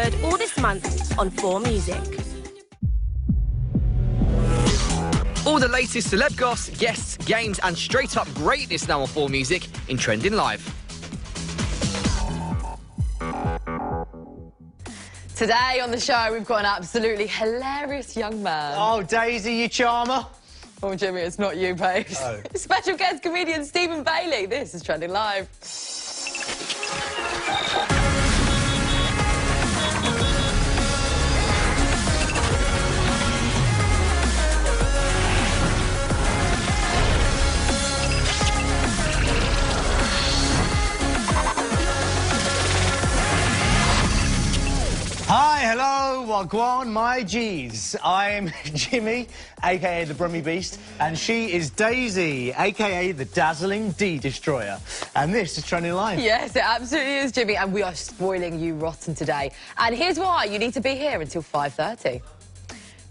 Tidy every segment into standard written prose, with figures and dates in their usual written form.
Word all this month on 4 Music. All the latest celeb goss, guests, games and straight-up greatness now on 4 Music in Trending Live. Today on the show, we've got an absolutely hilarious young man. Oh, Daisy, you charmer. Oh, Jimmy, it's not you, babes. Oh. Special guest comedian Stephen Bailey. This is Trending Live. Hi, hello, wagwan, my G's. I'm Jimmy, a.k.a. the Brummy Beast, and she is Daisy, a.k.a. the Dazzling D-Destroyer. And this is Trending Live. Yes, it absolutely is, Jimmy, and we are spoiling you rotten today. And here's why. You need to be here until 5:30.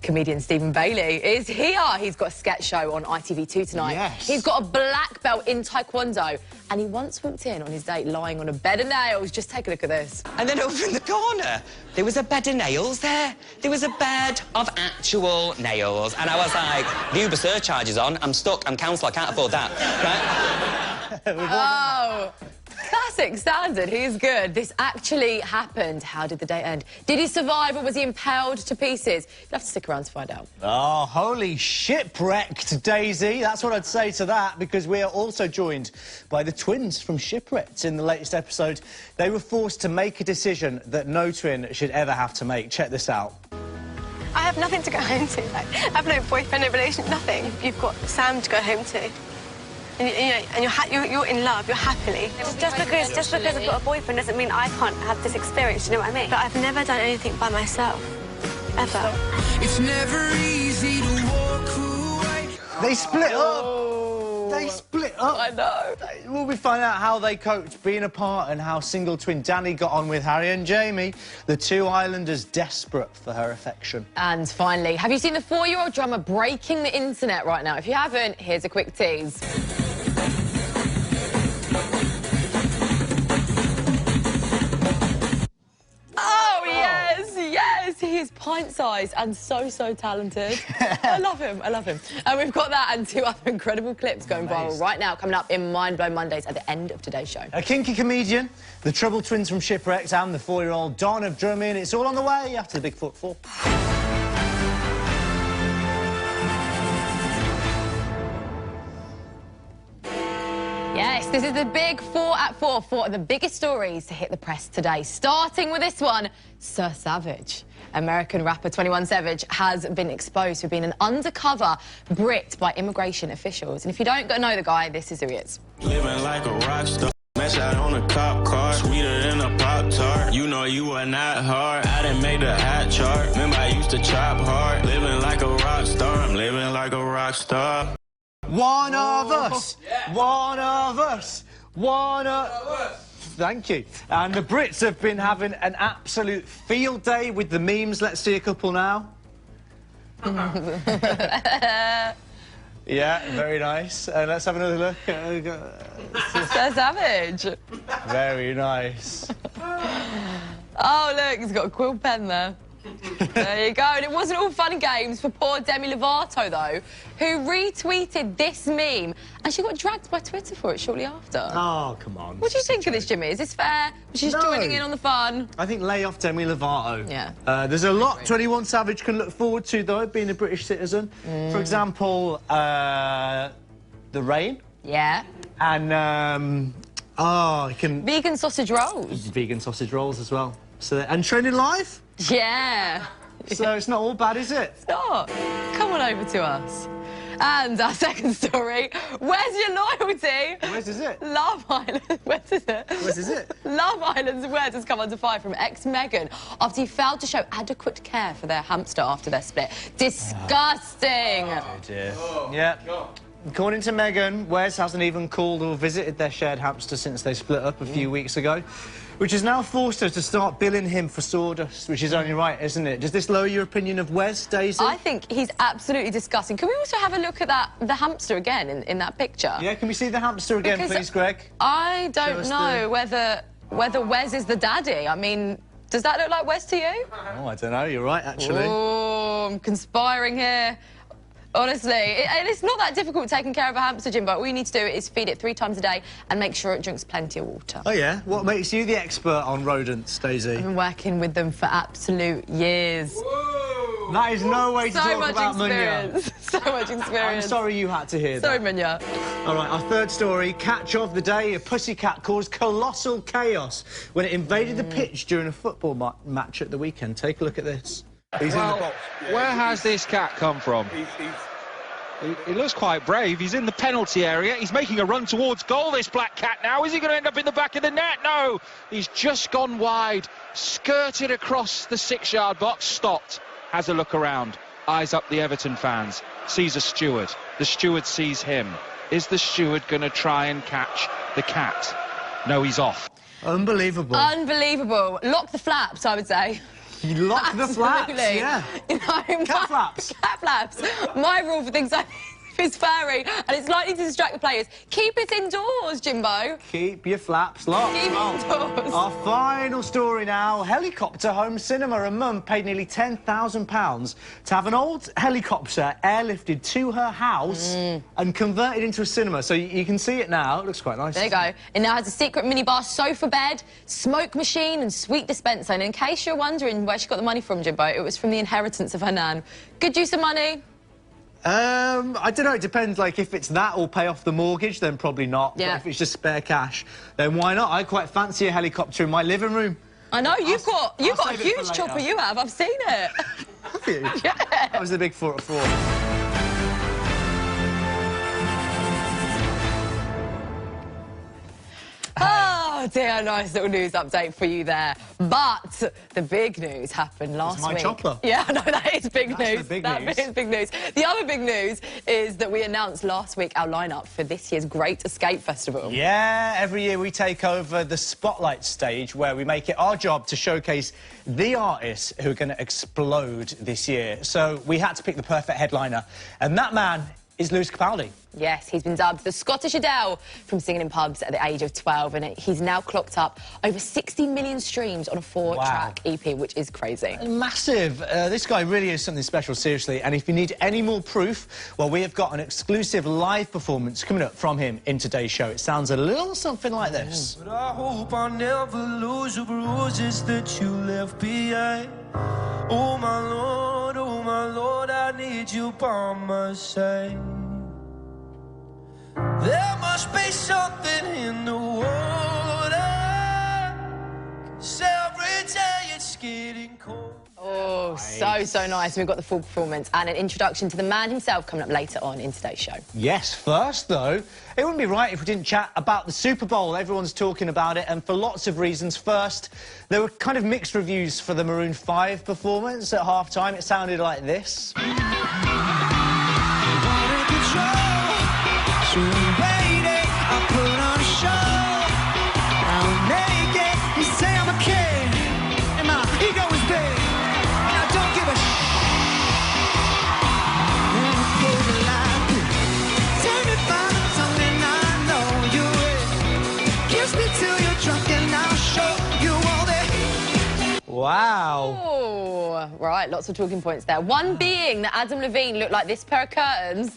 Comedian Stephen Bailey is here. He's got a sketch show on ITV2 tonight. Yes. He's got a black belt in Taekwondo. And he once walked in on his date lying on a bed of nails. Just take a look at this. And then over in the corner, there was a bed of nails there. There was a bed of actual nails. And I was like, the Uber surcharge is on. I'm stuck. I'm council. I can't afford that. Right? Oh, classic standard. He's good. This actually happened. How did the date end? Did he survive or was he impaled to pieces? You'll have to stick around to find out. Oh, holy shipwrecked, Daisy. That's what I'd say to that, because we are also joined by the twins from Shipwrecked. In the latest episode, they were forced to make a decision that no twin should ever have to make. Check this out. I have nothing to go home to. Like, I have no boyfriend, no relation, nothing. You've got Sam to go home to. And, you're in love, you're happily. Just because I've got a boyfriend doesn't mean I can't have this experience, you know what I mean? But I've never done anything by myself, ever. It's never easy to walk away. They split up. They split up. I know. Well, we find out how they coped being apart and how single twin Danni got on with Harry and Jamie, the two islanders desperate for her affection. And finally, have you seen the 4-year-old drummer breaking the internet right now? If you haven't, here's a quick tease. He is pint-sized and so talented. I love him, I love him. And we've got that and 2 other incredible clips going viral right now, coming up in Mind Blown Mondays at the end of today's show. A kinky comedian, the Trouble Twins from Shipwrecked and the 4-year-old Don of drumming. It's all on the way after the Big Footfall. Yes, this is the big 4 at 4 for the biggest stories to hit the press today. Starting with this one, Sir Savage. American rapper 21 Savage has been exposed for being an undercover Brit by immigration officials. And if you don't know the guy, this is who he is. Living like a rock star, mess out on a cop car, sweeter than a Pop-Tart. You know you are not hard, I done made the hot chart. Remember I used to chop hard, living like a rock star, I'm living like a rock star. One of us! Yeah. One of us! One of us! Thank you. And the Brits have been having an absolute field day with the memes. Let's see a couple now. Yeah, very nice. Let's have another look. Sir Savage. Very nice. Oh, look, he's got a quill pen there. There you go. And it wasn't all fun and games for poor Demi Lovato, though, who retweeted this meme, and she got dragged by Twitter for it shortly after. Oh, come on. What do you think of this, Jimmy? Is this fair? Was she just joining in on the fun? I think lay off Demi Lovato. Yeah. There's a lot 21 Savage can look forward to, though, being a British citizen. For example, The Rain. Yeah. And, he can... Vegan sausage rolls. Vegan sausage rolls as well. So, and Trending Live. Yeah. So it's not all bad, is it? It's not. Come on over to us. And our second story, where's your loyalty? Where's is it? Love Island. Where's is it? Where's is it? Love Island's words has come under fire from ex-Meghan after he failed to show adequate care for their hamster after their split. Disgusting. Oh, dear. Yeah. According to Meghan, Wes hasn't even called or visited their shared hamster since they split up a few weeks ago, which has now forced her to start billing him for sawdust, which is only right, isn't it? Does this lower your opinion of Wes, Daisy? I think he's absolutely disgusting. Can we also have a look at the hamster again in that picture? Yeah, can we see the hamster again, please, Greg? I don't know whether Wes is the daddy. I mean, Does that look like Wes to you? Oh, I don't know. You're right, actually. Oh, I'm conspiring here. Honestly, and it's not that difficult taking care of a hamster, Jim, but all you need to do is feed it 3 times a day and make sure it drinks plenty of water. Oh, yeah? What makes you the expert on rodents, Daisy? I've been working with them for absolute years. Whoa. That is no way to talk about Munya. So much experience. I'm sorry you had to hear that. Sorry, Munya. All right, our third story, catch of the day. A pussycat caused colossal chaos when it invaded the pitch during a football match at the weekend. Take a look at this. He's in the box. Where has this cat come from? He looks quite brave. He's in the penalty area. He's making a run towards goal, this black cat now. Is he going to end up in the back of the net? No. He's just gone wide, skirted across the 6-yard box, stopped, has a look around, eyes up the Everton fans, sees a steward. The steward sees him. Is the steward going to try and catch the cat? No, he's off. Unbelievable. Unbelievable. Lock the flaps, I would say. You lock the flaps, yeah. You know, cat flaps. Cat flaps. My rule for things like if it's furry and it's likely to distract the players, keep it indoors, Jimbo. Keep your flaps locked. Keep it indoors. Our final story now. Helicopter home cinema. A mum paid nearly £10,000 to have an old helicopter airlifted to her house and converted into a cinema. So you can see it now. It looks quite nice. There you go. It now has a secret minibar, sofa bed, smoke machine and sweet dispenser. And in case you're wondering where she got the money from, Jimbo, it was from the inheritance of her nan. Good use of money. I don't know, it depends, like, if it's that or pay off the mortgage, then probably not. Yeah. But if it's just spare cash, then why not? I quite fancy a helicopter in my living room. I know, you've got a huge chopper, you have. I've seen it. Have you? Yeah. That was the big 4 at 4. Oh dear, nice little news update for you there. But the big news happened last week. It's my chopper. Yeah, no, that is big news. That is big news. The other big news is that we announced last week our lineup for this year's Great Escape Festival. Yeah, every year we take over the spotlight stage where we make it our job to showcase the artists who are going to explode this year. So we had to pick the perfect headliner, and that man is Lewis Capaldi. Yes, he's been dubbed the Scottish Adele from singing in pubs at the age of 12, and he's now clocked up over 60 million streams on a 4-track EP, which is crazy. Massive. This guy really is something special, seriously, and if you need any more proof, well, we have got an exclusive live performance coming up from him in today's show. It sounds a little something like this. But I hope I never lose the bruises that you left behind. Oh my Lord, I need you by my side. There must be something in the water, 'cause every day it's getting cold. Oh, so nice. We've got the full performance and an introduction to the man himself coming up later on in today's show. Yes, first, though, it wouldn't be right if we didn't chat about the Super Bowl. Everyone's talking about it, and for lots of reasons. First, there were kind of mixed reviews for the Maroon 5 performance at half-time. It sounded like this. Wow. Oh, right, lots of talking points there. One being that Adam Levine looked like this pair of curtains.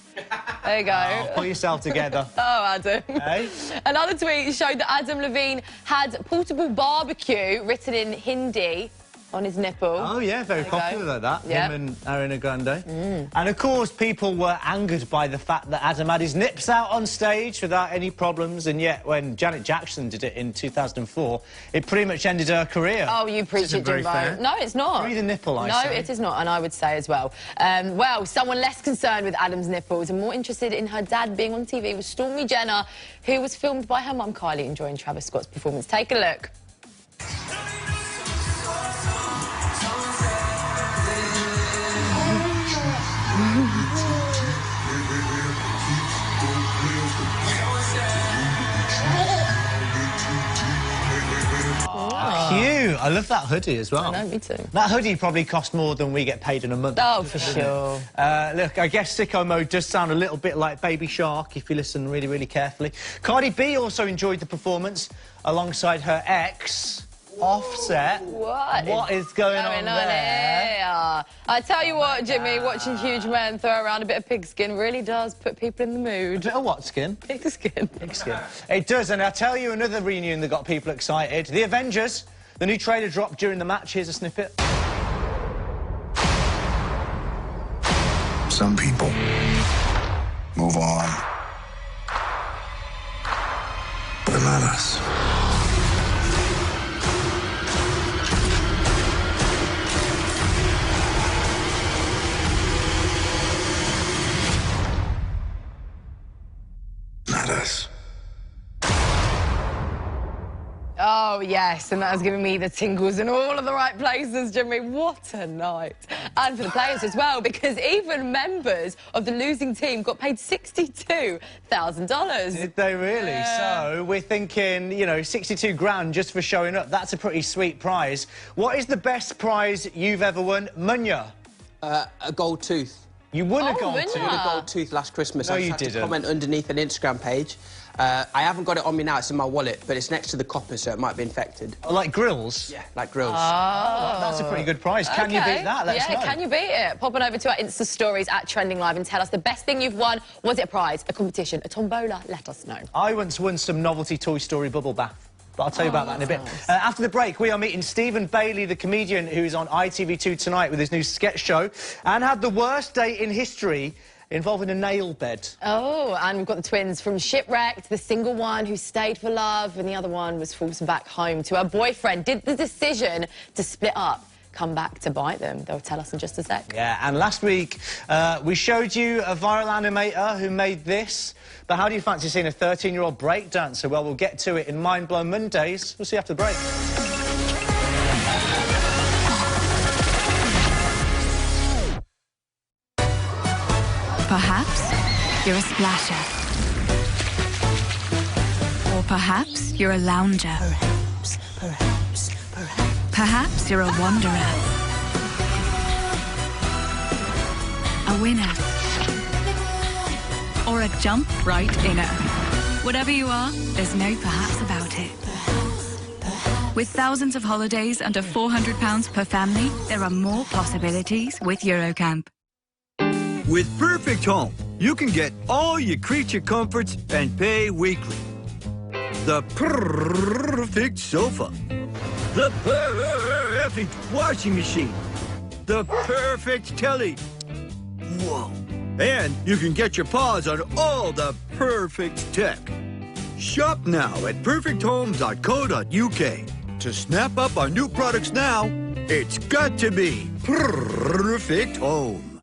There you go. Oh, pull yourself together. Oh, Adam. Hey? Another tweet showed that Adam Levine had portable barbecue written in Hindi on his nipple. Oh, yeah, very popular like that. Yep. Him and Ariana Grande. And, of course, people were angered by the fact that Adam had his nips out on stage without any problems, and yet when Janet Jackson did it in 2004, it pretty much ended her career. Oh, you preach it, Jimbo. No, it's not. Free the nipple, I say. No, it is not, and I would say as well. Well, someone less concerned with Adam's nipples and more interested in her dad being on TV was Stormy Jenner, who was filmed by her mum, Kylie, enjoying Travis Scott's performance. Take a look. Cute. I love that hoodie as well. I know, me too. That hoodie probably cost more than we get paid in a month. Oh, for sure. Look, I guess Sicko Mode does sound a little bit like Baby Shark if you listen really, really carefully. Cardi B also enjoyed the performance alongside her ex. Offset. What is going on there? Here? I tell you what, Jimmy, watching huge men throw around a bit of pigskin really does put people in the mood. A bit of what skin? Pigskin. Pigskin. It does, and I'll tell you another reunion that got people excited. The Avengers. The new trailer dropped during the match. Here's a snippet. Some people move on. But not us. Not us. Oh, yes, and that has given me the tingles in all of the right places, Jimmy. What a night. And for the players as well, because even members of the losing team got paid $62,000. Did they really? Yeah. So we're thinking, you know, 62 grand just for showing up. That's a pretty sweet prize. What is the best prize you've ever won? Munya? A gold tooth. You won a gold tooth? I won a gold tooth last Christmas. No, I just you had didn't. to comment underneath an Instagram page. I haven't got it on me now, it's in my wallet, but it's next to the copper, so it might be infected. Oh, like grills? Yeah, like grills. Oh, that's a pretty good prize. Can you beat that? Let us know. Can you beat it? Pop on over to our Insta stories at Trending Live and tell us the best thing you've won. Was it a prize, a competition, a tombola? Let us know. I once won some novelty Toy Story bubble bath. But I'll tell you about that in a bit. Nice. After the break, we are meeting Stephen Bailey, the comedian who's on ITV2 tonight with his new sketch show and had the worst day in history involving a nail bed. Oh, and we've got the twins from Shipwrecked, the single one who stayed for love and the other one was forced back home to her boyfriend. Did the decision to split up come back to bite them? They'll tell us in just a sec. Yeah, and last week we showed you a viral animator who made this. But how do you fancy seeing a 13-year-old breakdancer? Well, we'll get to it in Mind Blown Mondays. We'll see you after the break. Perhaps you're a splasher. Or perhaps you're a lounger. Perhaps you're a wanderer. A winner. Or a jump right inner. Whatever you are, there's no perhaps about it. With thousands of holidays under £400 per family, there are more possibilities with Eurocamp. With Perfect Home, you can get all your creature comforts and pay weekly. The perfect sofa. The perfect washing machine. The perfect telly. Whoa. And you can get your paws on all the perfect tech. Shop now at perfecthome.co.uk. To snap up on new products now, it's got to be Perfect Home.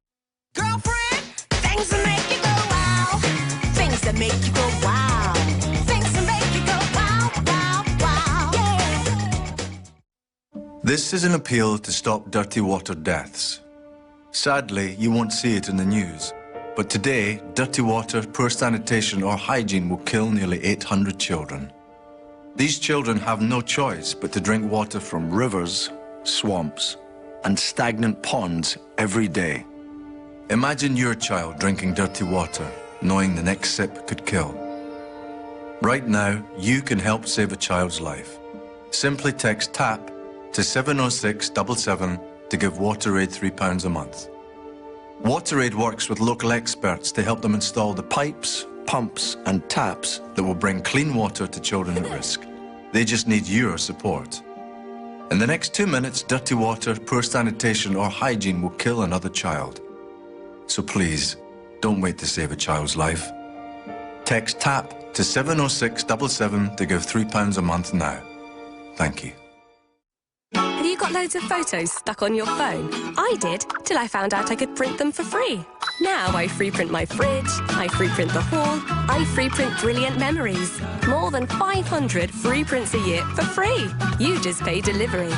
Girlfriend, things that make you go wow. Things that make you go wow. Things that make you go wow, wow, wow, yeah. This is an appeal to stop dirty water deaths. Sadly, you won't see it in the news. But today, dirty water, poor sanitation or hygiene will kill nearly 800 children. These children have no choice but to drink water from rivers, swamps, and stagnant ponds every day. Imagine your child drinking dirty water, knowing the next sip could kill. Right now, you can help save a child's life. Simply text TAP to 70677 to give WaterAid £3 a month. WaterAid works with local experts to help them install the pipes, pumps and taps that will bring clean water to children at risk. They just need your support. In the next 2 minutes, dirty water, poor sanitation or hygiene will kill another child. So please, don't wait to save a child's life. Text TAP to 70677 to give £3 a month now. Thank you. Have you got loads of photos stuck on your phone? I did, till I found out I could print them for free. Now I free print my fridge, I free print the hall, I free print brilliant memories. More than 500 free prints a year for free. You just pay delivery.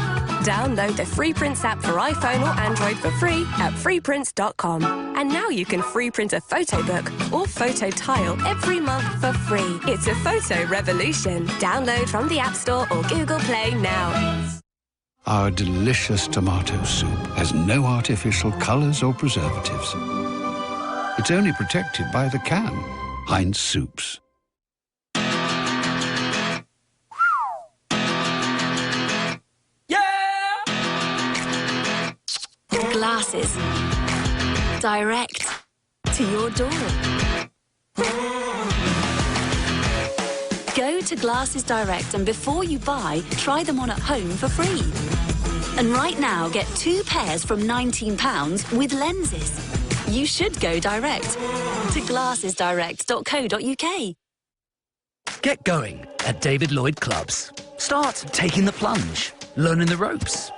Download the Free Prints app for iPhone or Android for free at freeprints.com. And now you can free print a photo book or photo tile every month for free. It's a photo revolution. Download from the App Store or Google Play now. Our delicious tomato soup has no artificial colours or preservatives. It's only protected by the can. Heinz Soups. glasses. Direct to your door. Go to Glasses Direct and before you buy, try them on at home for free. And right now, get 2 pairs from £19 with lenses. You should go direct to glassesdirect.co.uk. Get going at David Lloyd Clubs. Start taking the plunge, learning the ropes,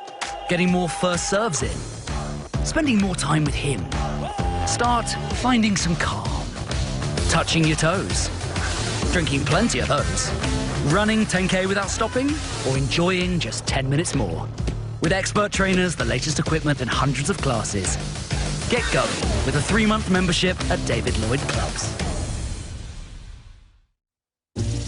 getting more first serves in, spending more time with him. Start finding some calm, touching your toes, drinking plenty of those, running 10K without stopping, or enjoying just 10 minutes more. With expert trainers, the latest equipment and hundreds of classes. Get going with a 3-month membership at David Lloyd Clubs.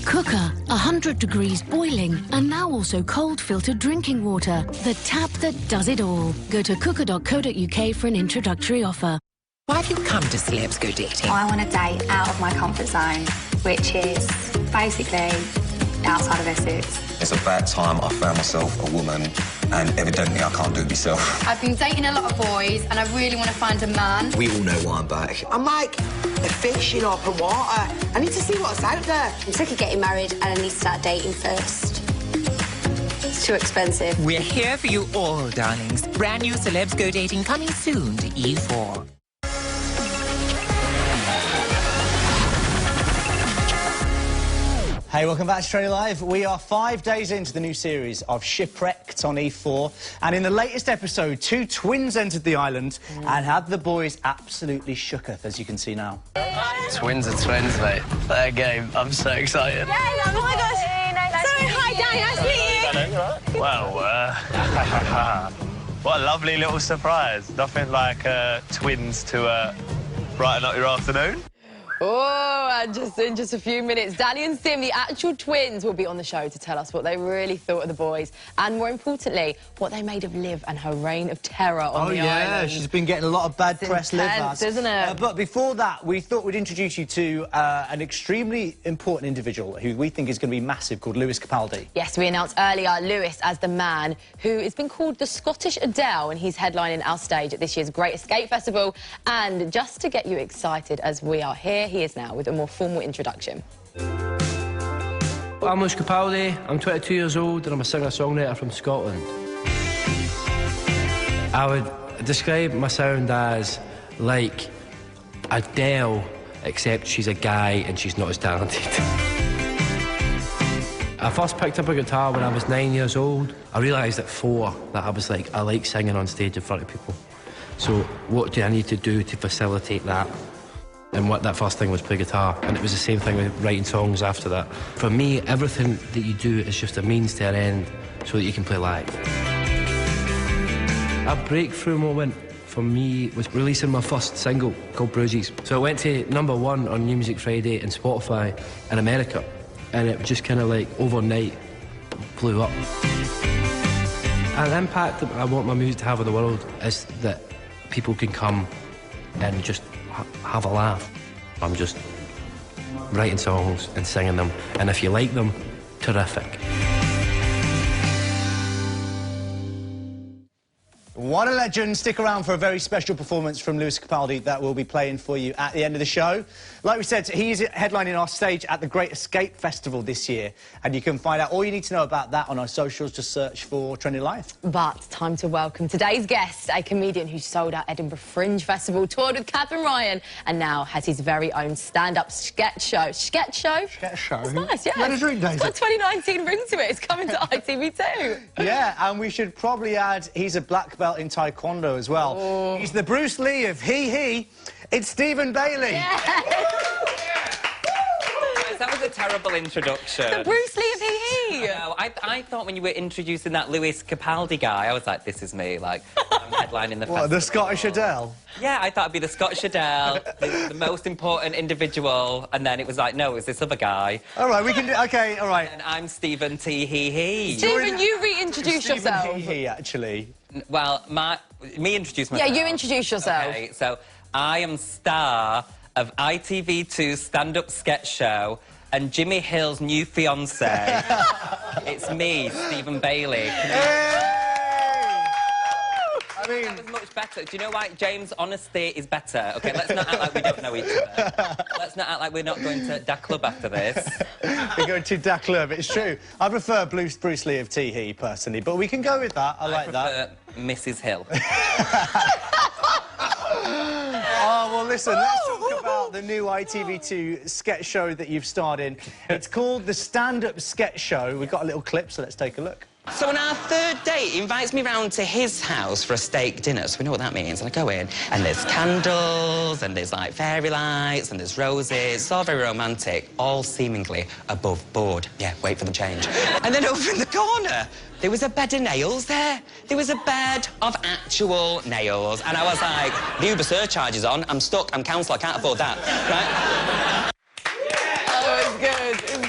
Cooker, 100 degrees boiling, and now also cold filtered drinking water. The tap that does it all. Go to cooker.co.uk for an introductory offer. Why have you come to Celebs Go Dating? I want a date out of my comfort zone, which is basically outside of Essex. It's about time I found myself a woman, and evidently I can't do it myself. I've been dating a lot of boys, and I really want to find a man. We all know why I'm back. I'm like a fish in open water. I need to see what's out there. I'm sick of getting married and I need to start dating first. It's too expensive. We're here for you all, darlings. Brand new Celebs Go Dating coming soon to E4. Hey, welcome back to Australia Live. We are 5 days into the new series of Shipwrecked on E4. And in the latest episode, 2 twins entered the island and had the boys absolutely shooketh, as you can see now. Twins are twins, mate. Fair game. I'm so excited. Yeah, oh my gosh. Sorry, hi, Danny. Nice to meet you. Well, what a lovely little surprise. Nothing like twins to brighten up your afternoon. Oh, and in just a few minutes, Danny and Sim, the actual twins, will be on the show to tell us what they really thought of the boys and, more importantly, what they made of Liv and her reign of terror on the island. Oh, yeah, she's been getting a lot of bad press, Liv has. Isn't it? But before that, we thought we'd introduce you to an extremely important individual who we think is going to be massive, called Lewis Capaldi. Yes, we announced earlier Lewis as the man who has been called the Scottish Adele, and he's headlining our stage at this year's Great Escape Festival. And just to get you excited as we are here, he is now with a more formal introduction. I'm Lewis Capaldi, I'm 22 years old and I'm a singer-songwriter from Scotland. I would describe my sound as like Adele, except she's a guy and she's not as talented. I first picked up a guitar when I was 9 years old. I realised at 4 that I was like, I like singing on stage in front of people. So what do I need to do to facilitate that? And what that first thing was play guitar, and it was the same thing with writing songs after that. For me, everything that you do is just a means to an end so that you can play live. A breakthrough moment for me was releasing my first single called Bruises. So it went to #1 on New Music Friday and Spotify in America, and it just kind of like overnight blew up. An impact that I want my music to have on the world is that people can come and just have a laugh. I'm just writing songs and singing them, and if you like them, terrific. What a legend. Stick around for a very special performance from Lewis Capaldi that we'll be playing for you at the end of the show. Like we said, he's headlining our stage at the Great Escape Festival this year, and you can find out all you need to know about that on our socials. Just search for Trending Live. But time to welcome today's guest, a comedian who sold out Edinburgh Fringe Festival, toured with Catherine Ryan, and now has his very own stand-up sketch show. Sketch show? Sketch show? That's nice, yeah. When is it, Daisy? It's got 2019 ring to it. It's coming to ITV2. Yeah, and we should probably add he's a black belt in Taekwondo as well. Oh. He's the Bruce Lee of he. It's Stephen Bailey. Yeah. That was a terrible introduction. The Bruce Lee of he. No, I thought when you were introducing that Lewis Capaldi guy, I was like, this is me, like, I'm headlining the festival. What, the Scottish Adele? Yeah, I thought it'd be the Scottish Adele, the most important individual, and then it was like, no, it was this other guy. All right, we can do... OK, all right. And I'm Stephen T. He. Stephen, you reintroduce yourself. Stephen He, actually. Well, me introduce myself. Yeah, you introduce yourself. Okay, so I am star of ITV2 stand-up sketch show and Jimmy Hill's new fiancé. It's me, Stephen Bailey. I mean? That was much better. Do you know why? James, honesty is better. OK, let's not act like we don't know each other. Let's not act like we're not going to Da Club after this. We're going to Da Club, it's true. I prefer Bruce Lee of Tee-Hee, personally, but we can go with that. I like that. Mrs. Hill. Oh, well, listen, let's talk about the new ITV2 sketch show that you've starred in. It's called The Stand-Up Sketch Show. We've got a little clip, so let's take a look. So on our third date, he invites me round to his house for a steak dinner, so we know what that means. And I go in, and there's candles, and there's, like, fairy lights, and there's roses. It's all very romantic, all seemingly above board. Yeah, wait for the change. And then over in the corner, there was a bed of nails there. There was a bed of actual nails. And I was like, the Uber surcharge is on, I'm stuck, I'm council, I can't afford that, right? Oh, it was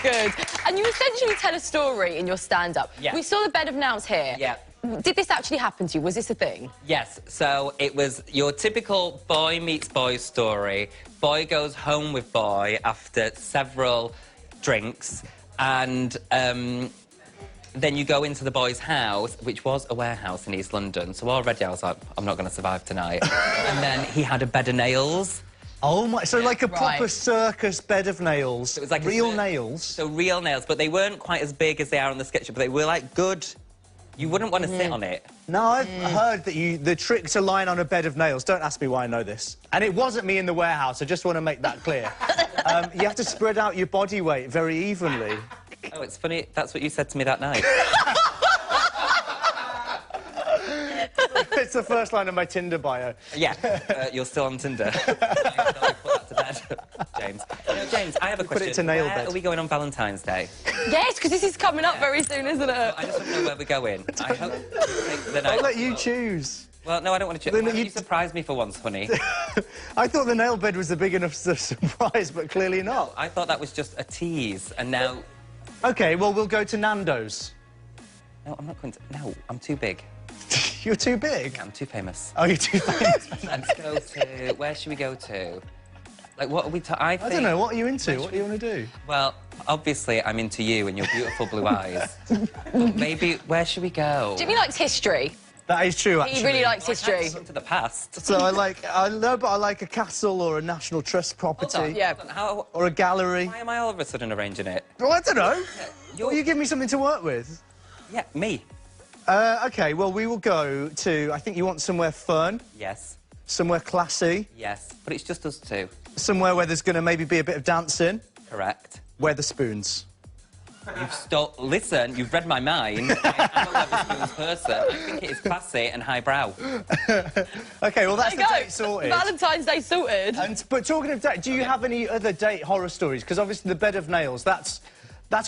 good. And you essentially tell a story in your stand-up. Yeah. We saw the bed of nails here. Yeah. Did this actually happen to you? Was this a thing? Yes, so it was your typical boy meets boy story. Boy goes home with boy after several drinks, and then you go into the boy's house, which was a warehouse in East London. So already I was like, I'm not going to survive tonight. And then he had a bed of nails. Oh, my... So, like a proper circus bed of nails. So it was like real nails? So real nails, but they weren't quite as big as they are on the sketch show, but they were, like, good. You wouldn't want to sit on it. No, I've heard that the trick to lying on a bed of nails, don't ask me why I know this, and it wasn't me in the warehouse, I just want to make that clear. You have to spread out your body weight very evenly. Oh, it's funny, that's what you said to me that night. It's the first line of my Tinder bio. Yeah, you're still on Tinder. Put that to bed, James. You know, James, I have a question. Put it to nail Where bed. are we going on Valentine's Day? Yes, because this is coming up very soon, isn't it? Well, I just want to know where we're going. I hope the night. I'll let you choose. Well, no, I don't want to choose. Why don't you surprise me for once, honey? I thought the nail bed was a big enough surprise, but clearly not. I thought that was just a tease, and now... OK, well, we'll go to Nando's. No, I'm not going to... No, I'm too big. You're too big? Yeah, I'm too famous. Oh, you're too famous? Let's go to... Where should we go to? Like, what are we... I don't know. What are you into? What do you want to do? Well, obviously, I'm into you and your beautiful blue eyes. Maybe, where should we go? Jimmy likes history. That is true, actually. He really likes history. To the past. So I like a castle or a National Trust property. Yeah. Or a gallery. Why am I all of a sudden arranging it? Well, I don't know. Well, you give me something to work with. Yeah, me. OK, well, we will go to... I think you want somewhere fun. Yes. Somewhere classy. Yes, but it's just us two. Somewhere where there's going to maybe be a bit of dancing. Correct. Weatherspoons. Listen, you've read my mind. I'm a Weatherspoons person. I think it is classy and highbrow. OK, well, that's the date sorted. Valentine's Day sorted. But talking of date, do you have any other date horror stories? Because obviously the bed of nails, that's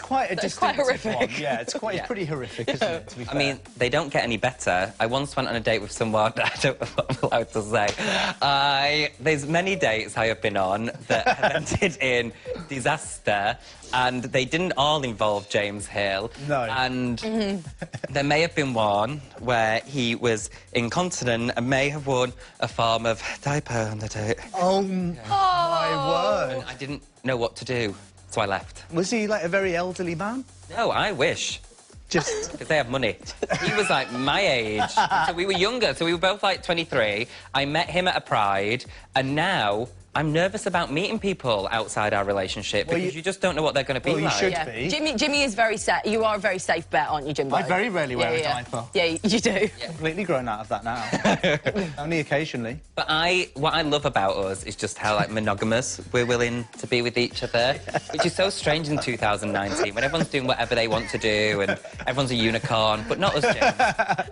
quite a distinctive horrific. one. Yeah, it's pretty horrific, isn't it, to be fair? I mean, they don't get any better. I once went on a date with someone, I don't know what I'm allowed to say. There's many dates I have been on that have ended in disaster, and they didn't all involve James Hill. No. And there may have been one where he was incontinent and may have worn a form of diaper on the date. Oh, my word. I didn't know what to do. So I left. Was he, like, a very elderly man? No, I wish. Just... Because they have money. He was, like, my age. So we were younger, so we were both, like, 23. I met him at a Pride, and now... I'm nervous about meeting people outside our relationship because you just don't know what they're going to be like. Well, you should be. Jimmy is very safe. You are a very safe bet, aren't you, Jimbo? I very rarely wear a diaper. Yeah, you do. Yeah. Completely grown out of that now. Only occasionally. But what I love about us is just how, like, monogamous we're willing to be with each other, which is so strange in 2019 when everyone's doing whatever they want to do and everyone's a unicorn, but not us, James.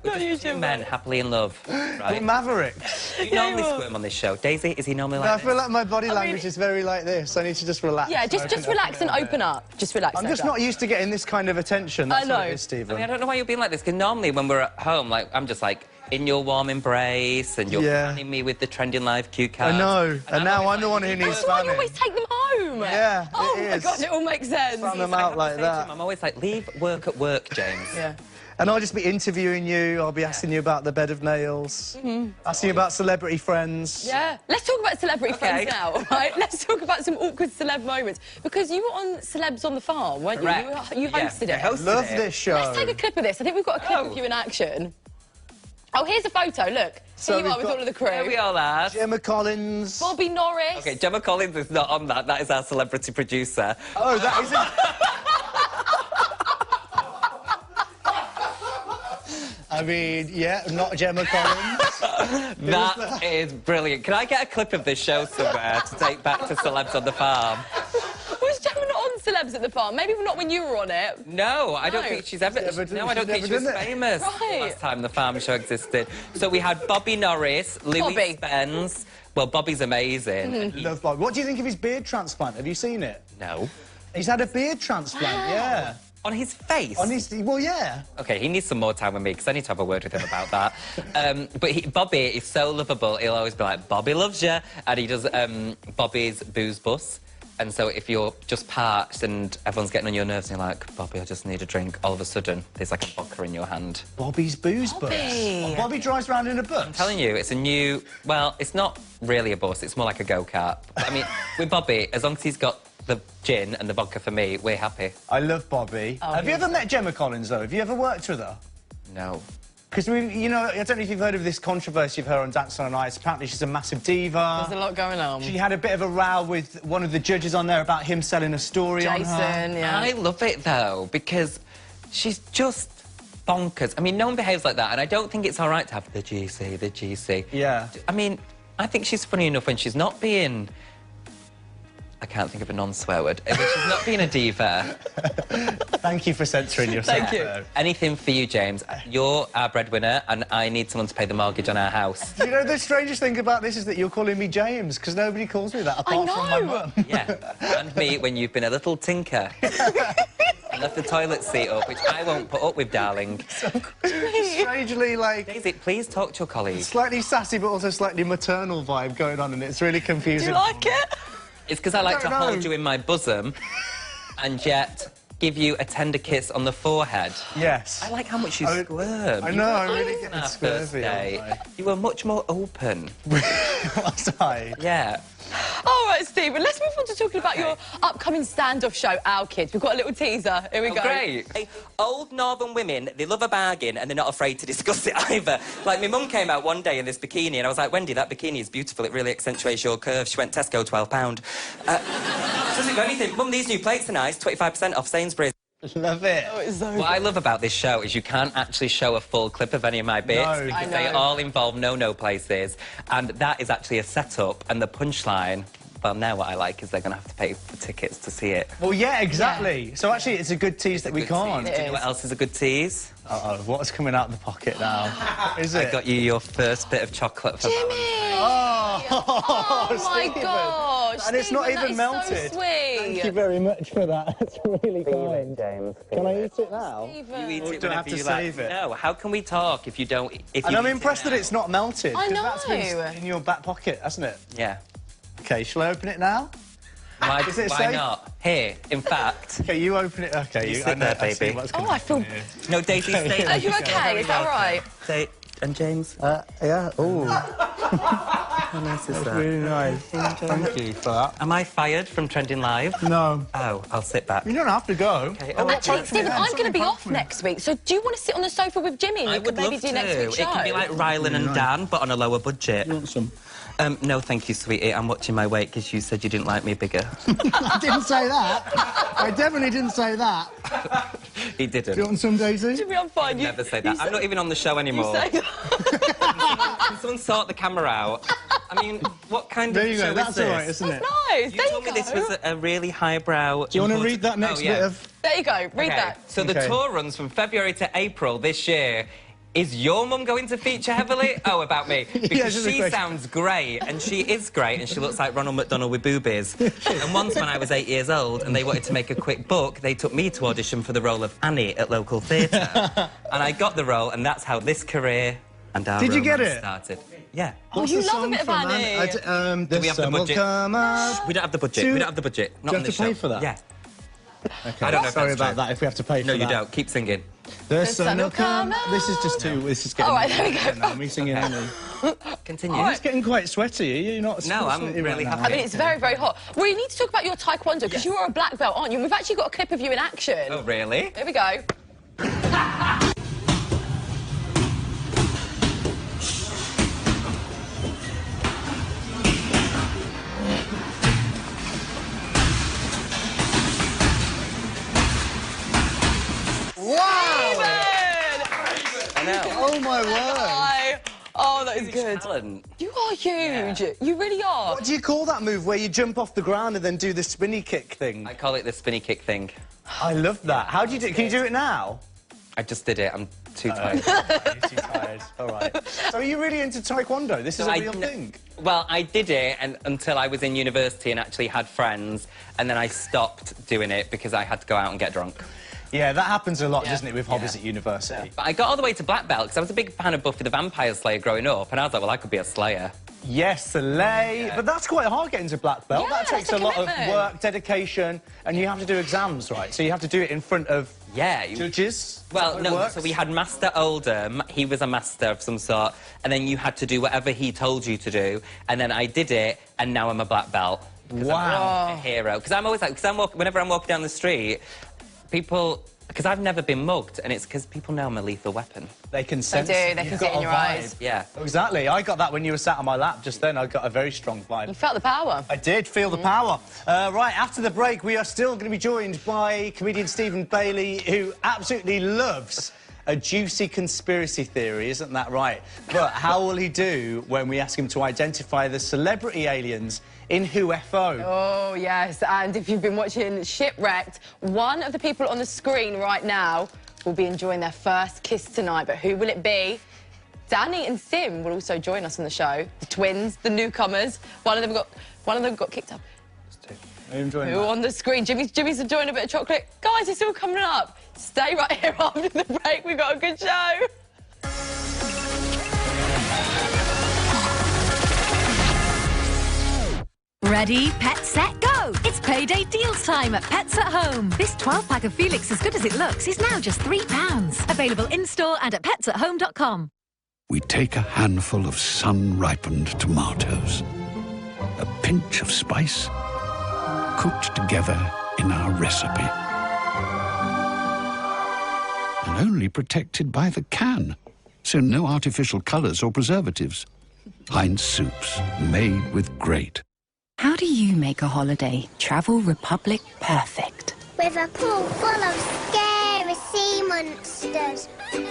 We're just two men happily in love, right? We're mavericks. You normally squirm on this show. Daisy, is he normally like this? I feel like my body language is very like this. I need to just relax. Yeah, just relax and open up. Just relax. I'm just not used to getting this kind of attention. That's what it is, Stephen. I mean, I don't know why you're being like this, because normally when we're at home, like, I'm just like in your warm embrace and you're fanning me with the Trending Live cue cards. I know. And now I'm the one who needs That's why you fanning. always take them home. Yeah, Oh, it my is. God, it all makes sense. Fan them out like that. I'm always like, leave work at work, James. Yeah. And I'll just be interviewing you. I'll be asking you about the bed of nails. Asking you about celebrity friends. Yeah. Let's talk about celebrity friends now, right? Let's talk about some awkward celeb moments. Because you were on Celebs on the Farm, weren't you? Correct. You hosted it. Love this show. Let's take a clip of this. I think we've got a clip of you in action. Oh, here's a photo. Look. So Here you are we've with got all of the crew. There we are, lads. Gemma Collins. Bobby Norris. Okay, Gemma Collins is not on that. That is our celebrity producer. Oh, that isn't... I mean, yeah, not Gemma Collins. That is brilliant. Can I get a clip of this show somewhere to take back to Celebs on the Farm? Was Gemma not on Celebs at the Farm? Maybe not when you were on it. No, I don't think she's ever... No, I don't think she was famous last time the Farm show existed. So we had Bobby Norris, Louis Spence. Well, Bobby's amazing. Love Bobby. What do you think of his beard transplant? Have you seen it? No. He's had a beard transplant, yeah. On his face? On his... Well, yeah. OK, he needs some more time with me, because I need to have a word with him about that. But Bobby is so lovable, he'll always be like, Bobby loves you. And he does Bobby's booze bus. And so if you're just parched and everyone's getting on your nerves and you're like, Bobby, I just need a drink, all of a sudden, there's like a vodka in your hand. Bobby's booze bus? Oh, Bobby drives around in a bus? I'm telling you, it's a new... Well, it's not really a bus, it's more like a go-kart. I mean, with Bobby, as long as he's got the gin and the vodka for me, we're happy. I love Bobby. Have you ever met Gemma Collins, though? Have you ever worked with her? No. Because, you know, I don't know if you've heard of this controversy of her on Dancing on Ice. Apparently she's a massive diva. There's a lot going on. She had a bit of a row with one of the judges on there about him selling a story on her. Jason, yeah. I love it, though, because she's just bonkers. I mean, no one behaves like that, and I don't think it's all right to have the GC, the GC. Yeah. I mean, I think she's funny enough when she's not being... I can't think of a non-swear word. When she's not being a diva. Thank you for censoring yourself. Thank you. Anything for you, James. You're our breadwinner, and I need someone to pay the mortgage on our house. You know, the strangest thing about this is that you're calling me James, because nobody calls me that apart from my mum. Yeah, and me when you've been a little tinker. And left the toilet seat up, which I won't put up with, darling. Strangely, like... Daisy, please talk to your colleague. Slightly sassy, but also slightly maternal vibe going on, and it's really confusing. Do you like it? It's because I like to hold you in my bosom and yet give you a tender kiss on the forehead. Yes. I like how much you squirm. I know, I really get squirmy. You were much more open. Was I? Yeah. All right, Stephen, let's move on to talking about your upcoming standoff show, Our Kids. We've got a little teaser. Here we go. Great. Hey, old northern women, they love a bargain and they're not afraid to discuss it either. Like, my mum came out one day in this bikini and I was like, Wendy, that bikini is beautiful. It really accentuates your curves. She went, Tesco, £12. Doesn't go anything. Mum, these new plates are nice. 25% off Sainsbury's. Love it. Oh, it's so What I love about this show is you can't actually show a full clip of any of my bits because they all involve no-no places, and that is actually a setup, and the punchline... Well, now what I like is they're going to have to pay for tickets to see it. Well, yeah, exactly. Yeah. So, actually, it's a good tease that we can't. Do you know what else is a good tease? Uh-oh, what's coming out of the pocket now? Is it? I got you your first bit of chocolate for Jimmy! Oh, my gosh! And it's not Stephen, even melted. So sweet. Thank you very much for that. That's really kind. James. Can I eat it now? Stephen. You eat it don't have to save it. No, how can we talk if you don't... And I'm impressed that it's not melted. I know. That's been in your back pocket, hasn't it? Yeah. OK, shall I open it now? Why safe? not? Here, in fact... OK, you open it. OK, you sit there, baby. I feel... No, Daisy, stay. Are you OK? Is that right? Stay. And James? Yeah. Ooh. How nice is that? That's really nice. Thank you for that. Am I fired from Trending Live? No. Oh, I'll sit back. You don't have to go. Okay. Actually, Stephen, I'm going to be off next week, so do you want to sit on the sofa with Jimmy and you could maybe do next week's show? It could be like Rylan and Dan, but on a lower budget. You want some? No, thank you, sweetie. I'm watching my weight because you said you didn't like me bigger. I didn't say that. I definitely didn't say that. He didn't. Do you want some, Daisy? Jimmy, I'm fine. You never say that. I'm not even on the show anymore. You say Can someone sort the camera out? I mean, what kind of show is this? That's all right, isn't it? Nice. You told me this was a really highbrow... Do you want to read that next bit of... There you go. Read that. So the tour runs from February to April this year. Is your mum going to feature heavily? Oh, about me. Because she sounds great, and she is great, and she looks like Ronald McDonald with boobies. And once when I was 8 years old and they wanted to make a quick buck, they took me to audition for the role of Annie at local theatre. And I got the role, and that's how this career and our Did you get romance it? started. Yeah. Oh, you love a bit of Annie. Do we have the budget? We don't have the budget. We don't have the budget. Not Do you have to pay for that? Yeah. Okay. I don't know if Sorry that's about true. that, if we have to pay for that. No, you don't. Keep singing. The sun will come. This is just too... This is getting... All right, there we go. Now, me singing Annie. Continue. It's getting quite sweaty. You're not... No, I'm really happy. I mean, it's very, very hot. We need to talk about your Taekwondo, because you are a black belt, aren't you? And we've actually got a clip of you in action. Oh, really? Here we go. Oh, my word. Oh, that is good. Talent. You are huge. Yeah. You really are. What do you call that move where you jump off the ground and then do the spinny kick thing? I call it the spinny kick thing. I love that. How do you do it? Can you do it now? I just did it. I'm too tired. You're too tired. All right. So are you really into Taekwondo? This is a real thing? Well, I did it until I was in university and actually had friends, and then I stopped doing it because I had to go out and get drunk. Yeah, that happens a lot, doesn't it, with hobbies at university? Yeah. But I got all the way to black belt because I was a big fan of Buffy the Vampire Slayer growing up, and I was like, well, I could be a Slayer. Yes, Slay. Yeah. But that's quite hard getting to black belt. Yeah, that takes a lot of work, dedication, and you have to do exams, right? So you have to do it in front of judges? Well, no, so we had Master Oldham, he was a master of some sort, and then you had to do whatever he told you to do, and then I did it, and now I'm a black belt. Wow. I'm a hero. Because I'm always like, whenever I'm walking down the street, people... Because I've never been mugged, and it's because people know I'm a lethal weapon. They can sense it. They can see it in your eyes. Yeah. Exactly. I got that when you were sat on my lap just then. I got a very strong vibe. You felt the power. I did feel the power. Right, after the break, we are still going to be joined by comedian Stephen Bailey, who absolutely loves a juicy conspiracy theory, isn't that right? But how will he do when we ask him to identify the celebrity aliens in UFO? Oh, yes, and if you've been watching Shipwrecked, one of the people on the screen right now will be enjoying their first kiss tonight, but who will it be? Danni and Sim will also join us on the show. The twins, the newcomers. One of them got kicked up. Who on the screen? Jimmy's enjoying a bit of chocolate. Guys, it's all coming up. Stay right here after the break. We've got a good show. Ready, pet, set, go! It's payday deals time at Pets at Home. This 12-pack of Felix As Good As It Looks is now just £3. Available in-store and at petsathome.com. We take a handful of sun-ripened tomatoes, a pinch of spice, cooked together in our recipe. And only protected by the can, so no artificial colours or preservatives. Heinz soups, made with great. How do you make a holiday Travel Republic perfect? With a pool full of scary sea monsters,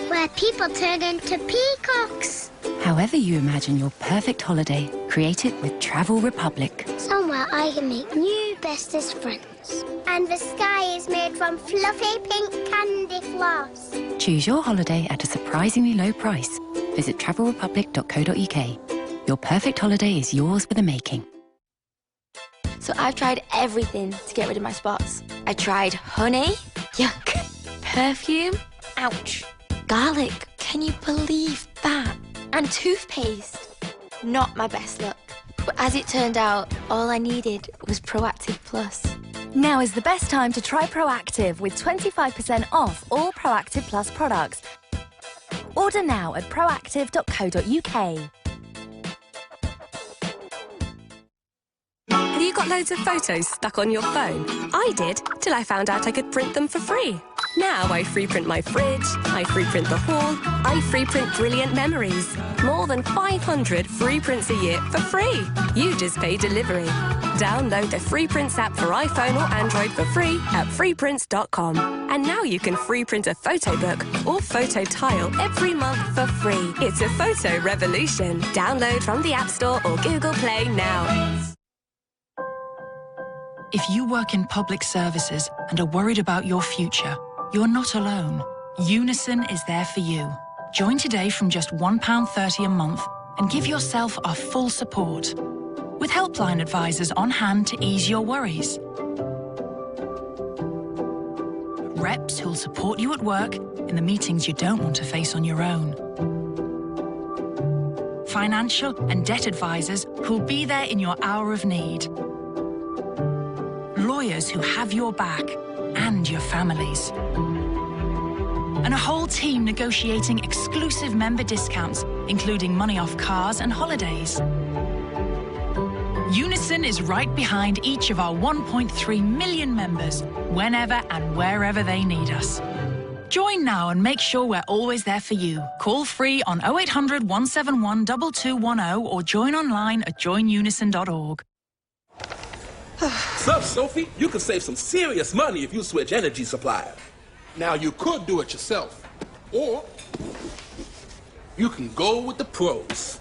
where people turn into peacocks. However you imagine your perfect holiday, create it with Travel Republic. Somewhere I can make new bestest friends. And the sky is made from fluffy pink candy floss. Choose your holiday at a surprisingly low price. Visit travelrepublic.co.uk. Your perfect holiday is yours for the making. So I've tried everything to get rid of my spots. I tried honey, yuck. Perfume, ouch. Garlic, can you believe that? And toothpaste, not my best luck. But as it turned out, all I needed was Proactive Plus. Now is the best time to try Proactive with 25% off all Proactive Plus products. Order now at proactive.co.uk. Have you got loads of photos stuck on your phone? I did, till I found out I could print them for free. Now I free print my fridge, I free print the hall, I free print brilliant memories. More than 500 free prints a year for free. You just pay delivery. Download the Free Prints app for iPhone or Android for free at freeprints.com. And now you can free print a photo book or photo tile every month for free. It's a photo revolution. Download from the App Store or Google Play now. If you work in public services and are worried about your future, you're not alone. Unison is there for you. Join today from just £1.30 a month and give yourself our full support. With helpline advisors on hand to ease your worries. Reps who'll support you at work in the meetings you don't want to face on your own. Financial and debt advisors who'll be there in your hour of need. Lawyers who have your back and your families. And a whole team negotiating exclusive member discounts, including money off cars and holidays. Unison is right behind each of our 1.3 million members, whenever and wherever they need us. Join now and make sure we're always there for you. Call free on 0800 171 2210 or join online at joinunison.org. Sup, Sophie? You could save some serious money if you switch energy supplier. Now, you could do it yourself, or you can go with the pros.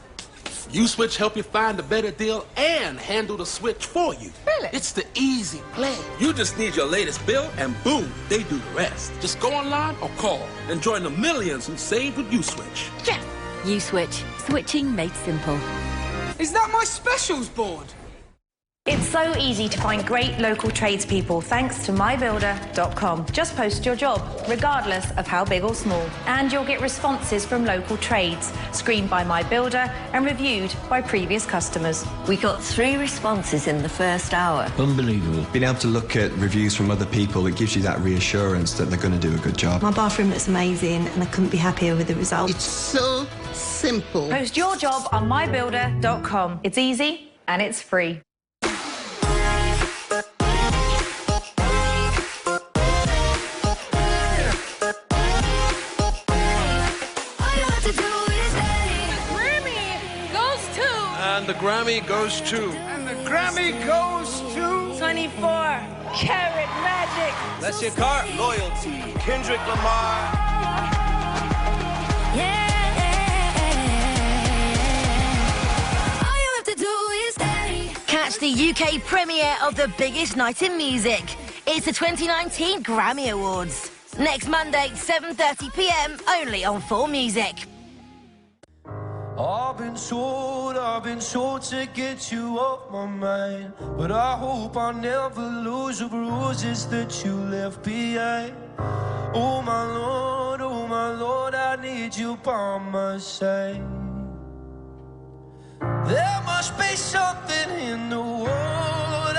U-Switch help you find a better deal and handle the switch for you. Really? It's the easy play. You just need your latest bill, and boom, they do the rest. Just go online or call and join the millions who saved with U-Switch. Yes! U-Switch. Switching made simple. Is that my specials board? It's so easy to find great local tradespeople thanks to mybuilder.com. Just post your job, regardless of how big or small. And you'll get responses from local trades, screened by My Builder and reviewed by previous customers. We got 3 responses in the first hour. Unbelievable. Being able to look at reviews from other people, it gives you that reassurance that they're going to do a good job. My bathroom looks amazing and I couldn't be happier with the result. It's so simple. Post your job on mybuilder.com. It's easy and it's free. And the Grammy goes to... And the Grammy goes to... 24 Karat Magic. Bless your car. Loyalty. Kendrick Lamar. Catch the UK premiere of the biggest night in music. It's the 2019 Grammy Awards. Next Monday, 7:30 p.m, only on 4Music. I've been told to get you off my mind. But I hope I never lose the bruises that you left behind. Oh my Lord, I need you by my side. There must be something in the water,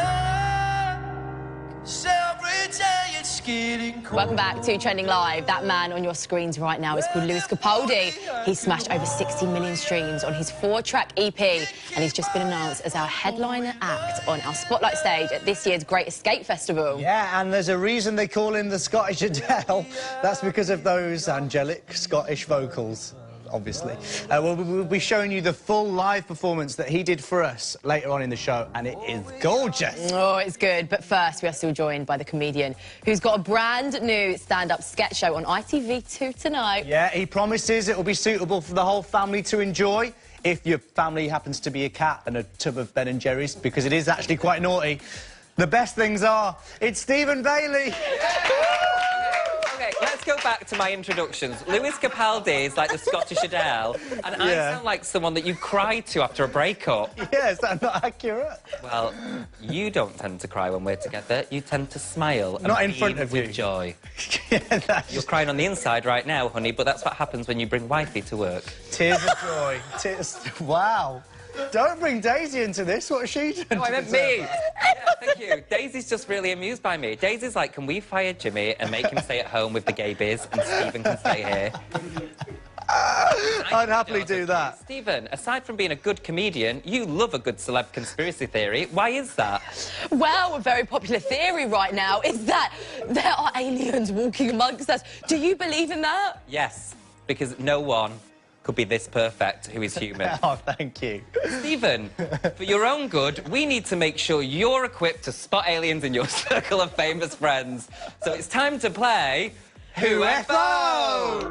'cause every day it's getting colder. Welcome back to Trending Live. That man on your screens right now is called Lewis Capaldi. He smashed over 60 million streams on his 4-track EP, and he's just been announced as our headliner act on our Spotlight stage at this year's Great Escape Festival. Yeah, and there's a reason they call him the Scottish Adele. That's because of those angelic Scottish vocals. Obviously. We'll be showing you the full live performance that he did for us later on in the show, and it is gorgeous. Oh, it's good. But first, we are still joined by the comedian who's got a brand new stand-up sketch show on ITV2 tonight. Yeah, he promises it will be suitable for the whole family to enjoy, if your family happens to be a cat and a tub of Ben & Jerry's, because it is actually quite naughty. The best things are, it's Stephen Bailey. Okay, let's go back to my introductions. Lewis Capaldi is like the Scottish Adele, and I sound like someone that you cry to after a breakup. Yeah, is that not accurate? Well, you don't tend to cry when we're together. You tend to smile and not in front of you. With joy. Yeah, You're crying on the inside right now, honey, but that's what happens when you bring wifey to work. Tears of joy. Tears. Wow. Don't bring Daisy into this. What has she done? No, I meant me. Yeah, thank you. Daisy's just really amused by me. Daisy's like, can we fire Jimmy and make him stay at home with the gay biz and Stephen can stay here? I'd happily do that. Stephen, aside from being a good comedian, you love a good celeb conspiracy theory. Why is that? Well, a very popular theory right now is that there are aliens walking amongst us. Do you believe in that? Yes, because no one could be this perfect who is human. Oh, thank you. Stephen, for your own good, we need to make sure you're equipped to spot aliens in your circle of famous friends. So it's time to play... UFO!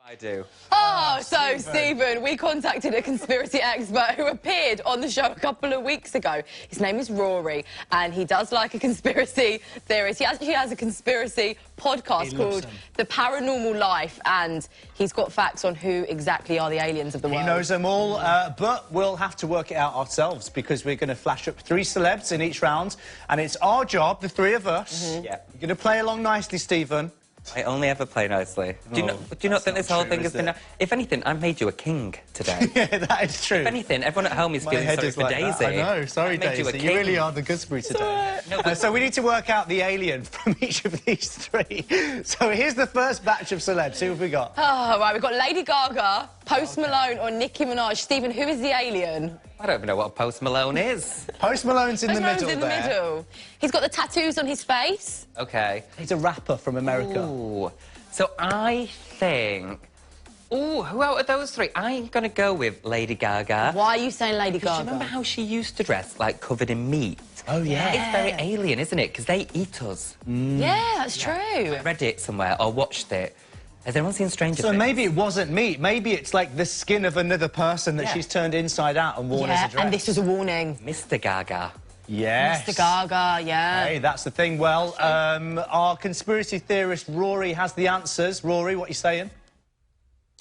I do. Oh, so, Stephen, we contacted a conspiracy expert who appeared on the show a couple of weeks ago. His name is Rory, and he does like a conspiracy theorist. He actually has a conspiracy podcast called The Paranormal Life, and he's got facts on who exactly are the aliens of the world. He knows them all, but we'll have to work it out ourselves, because we're going to flash up 3 celebs in each round, and it's our job, the 3 of us. Yeah. You're going to play along nicely, Stephen. I only ever play nicely. Do you not think this whole thing has been... If anything, I've made you a king today. Yeah, that is true. If anything, everyone at home is feeling sorry for Daisy. I know, sorry, Daisy. You really are the gooseberry today. No, so we need to work out the alien from each of these 3. So here's the first batch of celebs. Who have we got? Oh, right, we've got Lady Gaga, Post Malone or Nicki Minaj. Stephen, who is the alien? I don't even know what Post Malone is. Post Malone's in the middle in the middle. He's got the tattoos on his face. OK. He's a rapper from America. Ooh. So I think Ooh, who out of those three? I'm gonna go with Lady Gaga. Why are you saying Lady Gaga? Do you remember how she used to dress, like, covered in meat? Oh, yeah. It's very alien, isn't it? Because they eat us. Yeah, that's true. I read it somewhere or watched it. Has anyone seen Stranger Things? So maybe it wasn't meat. Maybe it's like the skin of another person that she's turned inside out and worn as a dress. And this was a warning. Mr. Gaga. Yes. Mr. Gaga, yeah. Hey, that's the thing. Well, our conspiracy theorist Rory has the answers. Rory, what are you saying?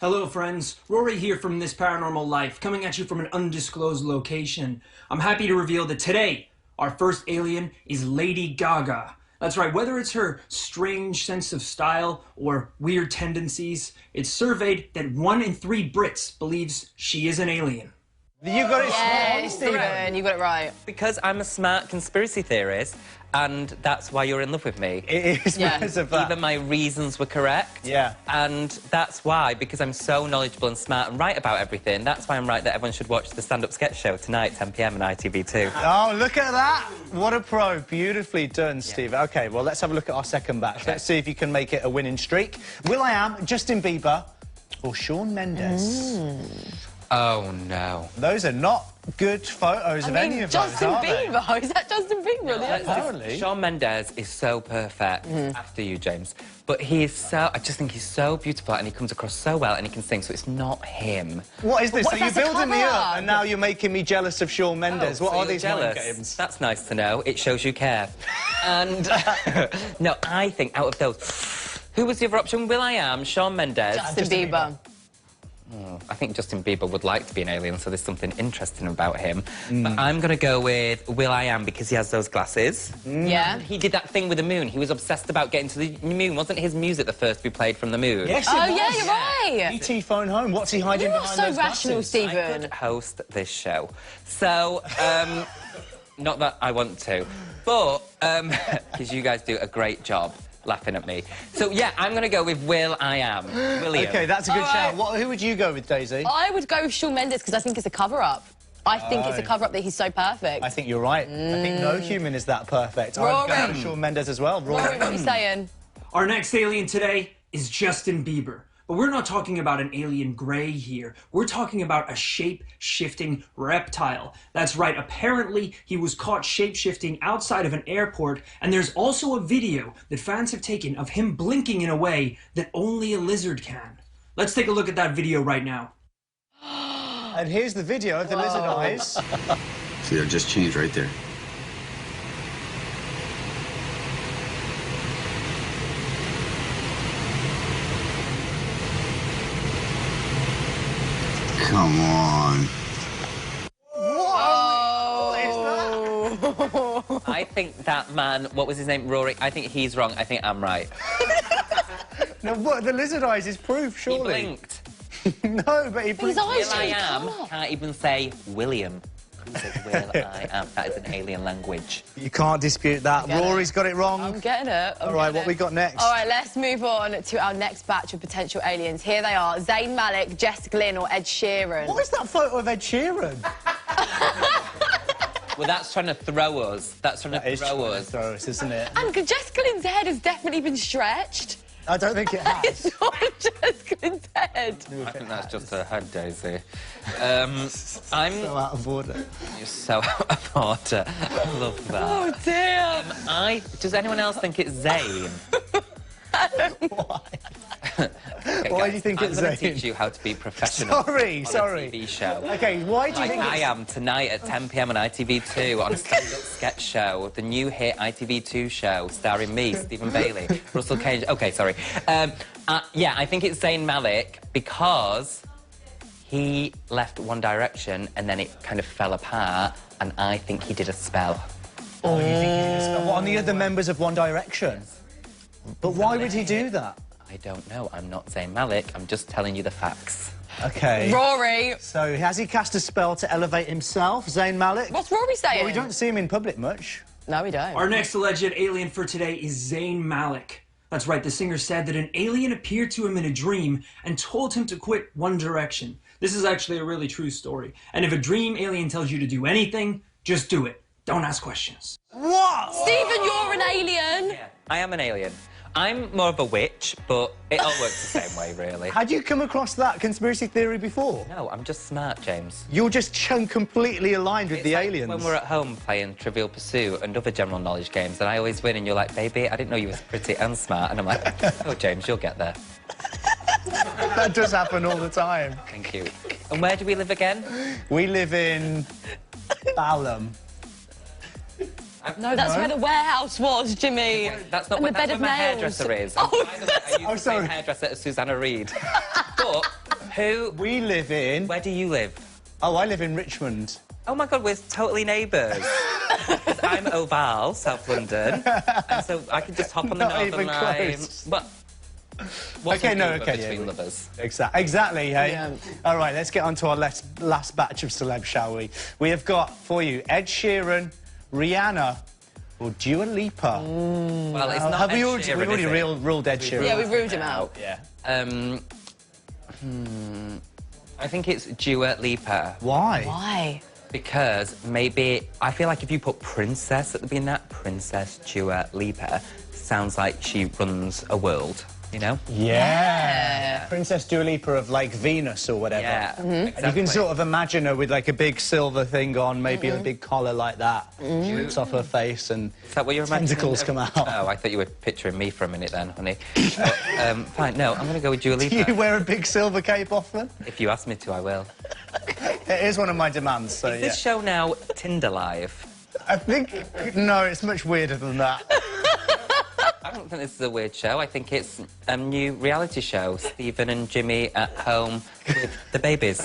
Hello, friends. Rory here from This Paranormal Life, coming at you from an undisclosed location. I'm happy to reveal that today, our first alien is Lady Gaga. That's right, whether it's her strange sense of style or weird tendencies, it's surveyed that 1 in 3 Brits believes she is an alien. You got it wrong, Stephen. You got it right. Because I'm a smart conspiracy theorist, and that's why you're in love with me. It is because of that. Even my reasons were correct. Yeah. And that's why, because I'm so knowledgeable and smart and right about everything, that's why I'm right that everyone should watch the stand-up sketch show tonight, 10 p.m. on ITV2. Oh, look at that. What a pro. Beautifully done, Steve. OK, well, let's have a look at our second batch. Okay. Let's see if you can make it a winning streak. Will.i.am, Justin Bieber or Shawn Mendes? Oh, no. Those are not good photos of any of those, are they? Justin Bieber? Is that Justin Bieber? Apparently. Shawn Mendes is so perfect. After you, James. But he is so... I just think he's so beautiful and he comes across so well and he can sing, so it's not him. What is this? What, so you're building me up and now you're making me jealous of Shawn Mendes. Oh, what so are these jealous? games? That's nice to know. It shows you care. And... no, I think out of those... Who was the other option? Will.i.am, Shawn Mendes... Justin Bieber. I think Justin Bieber would like to be an alien, so there's something interesting about him. But I'm going to go with Will.i.am because he has those glasses. Yeah. He did that thing with the moon. He was obsessed about getting to the moon. Wasn't his music the first to be played from the moon? Yes, it Oh, was. yeah, you're right. E.T. phone home. What's he hiding You're behind so those rational, glasses? Stephen. I could host this show. So, not that I want to, but because you guys do a great job laughing at me. So, yeah, I'm going to go with Will.i.am. William. OK, that's a good shout. Who would you go with, Daisy? I would go with Shawn Mendes because I think it's a cover-up. I think it's a cover-up that he's so perfect. I think you're right. I think no human is that perfect. Rory. I'd go with Shawn Mendes as well. Rory, what are you saying? Our next alien today is Justin Bieber. But we're not talking about an alien gray here. We're talking about a shape-shifting reptile. That's right, apparently he was caught shape-shifting outside of an airport, and there's also a video that fans have taken of him blinking in a way that only a lizard can. Let's take a look at that video right now. And here's the video of the lizard eyes. See, it just changed right there. Come on. Whoa! I think that man, what was his name, Rory? I think he's wrong. I think I'm right. No, what? The lizard eyes is proof, surely. He blinked. No, but he blinked. His eyes Will.i.am can't even say William. He says Will.i.am. That is an alien language. You can't dispute that. Rory's got it wrong. I'm getting it. All right, what we got next? All right, let's move on to our next batch of potential aliens. Here they are, Zayn Malik, Jess Glynn or Ed Sheeran. What is that photo of Ed Sheeran? Well, that's trying to throw us. That's trying to throw us, isn't it? And Jess Glynn's head has definitely been stretched. I don't think it has. It's not Jess Glynn's head. I think that's just her head, Daisy. I'm so out of order. You're so out of order. I love that. Oh, dear. Does anyone else think it's Zayn? Why? Okay, Why guys, do you think it's I'm going Zayn? to teach you how to be professional on a TV show. OK, why do you think I am tonight at 10 p.m. on ITV2 on a stand-up sketch show, the new hit ITV2 show starring me, Stephen Bailey, Russell Cage. OK, sorry. Yeah, I think it's Zayn Malik because he left One Direction and then it kind of fell apart, and I think he did a spell. Oh, you think he did a spell? What, on the other members of One Direction? But why would he do that? I don't know. I'm not Zayn Malik. I'm just telling you the facts. OK. Rory. So, has he cast a spell to elevate himself, Zayn Malik? What's Rory saying? Well, we don't see him in public much. No, we don't. Our next alleged alien for today is Zayn Malik. That's right, the singer said that an alien appeared to him in a dream and told him to quit One Direction. This is actually a really true story. And if a dream alien tells you to do anything, just do it. Don't ask questions. What? Stephen, you're an alien. Yeah, I am an alien. I'm more of a witch, but it all works the same way, really. Had you come across that conspiracy theory before? No, I'm just smart, James. You're just completely aligned with It's the like aliens. when we're at home playing Trivial Pursuit and other general knowledge games, and I always win, and you're like, baby, I didn't know you were pretty and smart. And I'm like, oh, James, you'll get there. That does happen all the time. Thank you. And where do we live again? We live in Balham. No, that's where the warehouse was, Jimmy. That's not and where, the bed that's of where my nails. hairdresser is. Oh, By the way, I used to be a hairdresser at Susanna Reid. But who... We live in... Where do you live? Oh, I live in Richmond. Oh, my God, we're totally neighbours. I'm Oval, South London, and so I could just hop on the Not Northern even Line. close. But... What's Okay, an no, Uber okay, between yeah. lovers? Exactly, hey? Yeah. All right, let's get on to our last batch of celebs, shall we? We have got, for you, Ed Sheeran, Rihanna, or Dua Lipa. Well, it's not Have Ed we already, Sheeran, we've already is it? ruled Ed Sheeran? Yeah, we've ruled him out. Yeah. I think it's Dua Lipa. Why? Why? Because maybe... I feel like if you put Princess at the beginning of that, Princess Dua Lipa, sounds like she runs a world, you know? Yeah. Princess Dua Lipa of, like, Venus or whatever. Yeah, And exactly. you can sort of imagine her with, like, a big silver thing on, maybe a big collar like that. She rips off her face and Is that what you're imagining? tentacles come out. Oh, I thought you were picturing me for a minute then, honey. But, fine, no, I'm going to go with Dua Do Lipa. you wear a big silver cape often? If you ask me to, I will. It is one of my demands, so Is this show now Tinder Live? I think... No, it's much weirder than that. I don't think this is a weird show. I think it's a new reality show. Stephen and Jimmy at home with the babies.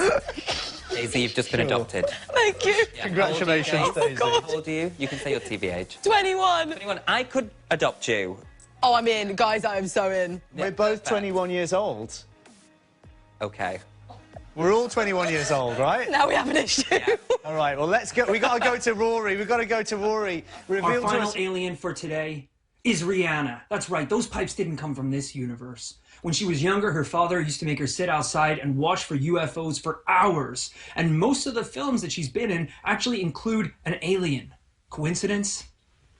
Daisy, you've just been adopted. Thank you. Yeah. Congratulations, How old are you, Daisy. How old are you? You can say your TV age. 21. 21. I could adopt you. Oh, I'm in. Guys, I am so in. We're both 21 years old. Okay. We're all 21 years old, right? Now we have an issue. All right, well, let's go. We got to go to Rory. We've got to go to Rory. Our Reveal to final us... alien for today is Rihanna. That's right, those pipes didn't come from this universe. When she was younger, her father used to make her sit outside and watch for UFOs for hours. And most of the films that she's been in actually include an alien. Coincidence?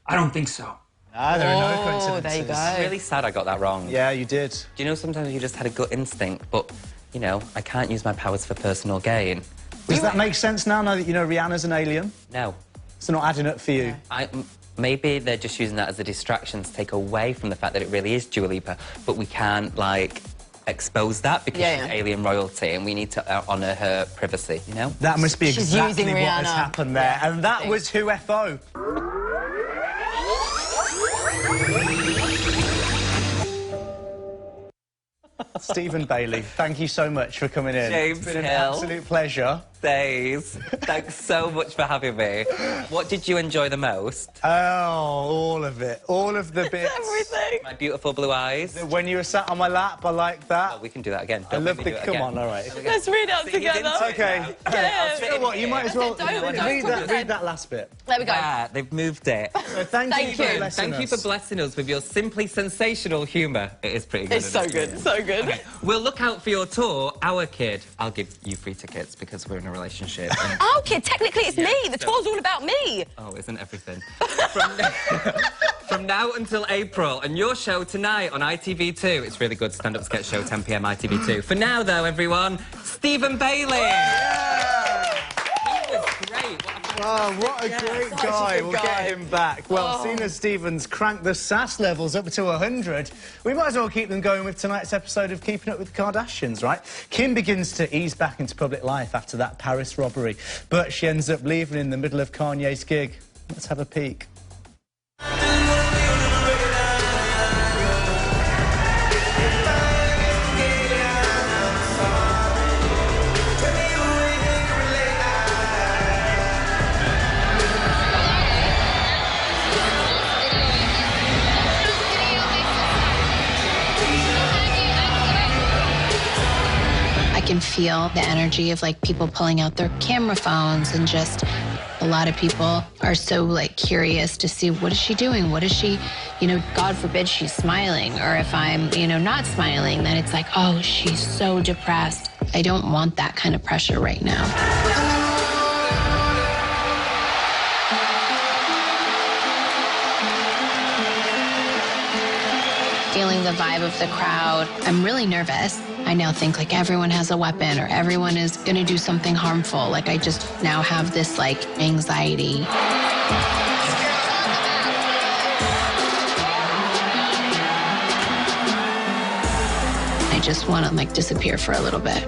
I don't think so. Ah, there are no coincidences. There you go. I'm really sad I got that wrong. Yeah, you did. Do you know sometimes you just had a gut instinct, but, you know, I can't use my powers for personal gain. Does that make sense now that you know Rihanna's an alien? No. It's not adding up for you. Maybe they're just using that as a distraction to take away from the fact that it really is Dua Lipa, but we can't, like, expose that because she's alien royalty and we need to honour her privacy, you know? That must be She's exactly using what has Rihanna. happened there. And that was UFO. Stephen Bailey, thank you so much for coming in. James It's been an Hill. absolute pleasure. Days. Thanks so much for having me. What did you enjoy the most? Oh, all of it. All of the bits. Everything. My beautiful blue eyes. When you were sat on my lap, I like that. Oh, we can do that again. I Don't love make me the... do it Come again. on, all right. Let's read out together. Okay. Yeah. You know what, you might as well Don't read that last bit. There we go. Ah, they've moved it. So thank you for blessing Thank you us. for blessing us with your simply sensational humour. It is pretty good. It's so good. So good. Okay. We'll look out for your tour, Our Kid. I'll give you free tickets because we're in a relationship. Oh, kid, technically it's me. The tour's all about me. Oh, isn't everything? From now until April, and your show tonight on ITV2. It's really good, stand-up sketch show, 10 p.m. ITV2. For now, though, everyone, Stephen Bailey! Yeah! He was great. Oh, what a great guy. We'll get him back. Well, seeing as Stephen's cranked the sass levels up to 100, we might as well keep them going with tonight's episode of Keeping Up with the Kardashians, right? Kim begins to ease back into public life after that Paris robbery, but she ends up leaving in the middle of Kanye's gig. Let's have a peek. I can feel the energy of like people pulling out their camera phones, and just a lot of people are so like curious to see, what is she doing? What is she, you know, God forbid she's smiling, or if I'm, you know, not smiling, then it's like, oh, she's so depressed. I don't want that kind of pressure right now. feeling the vibe of the crowd. I'm really nervous. I now think like everyone has a weapon or everyone is going to do something harmful. Like I just now have this like anxiety. I just want to like disappear for a little bit.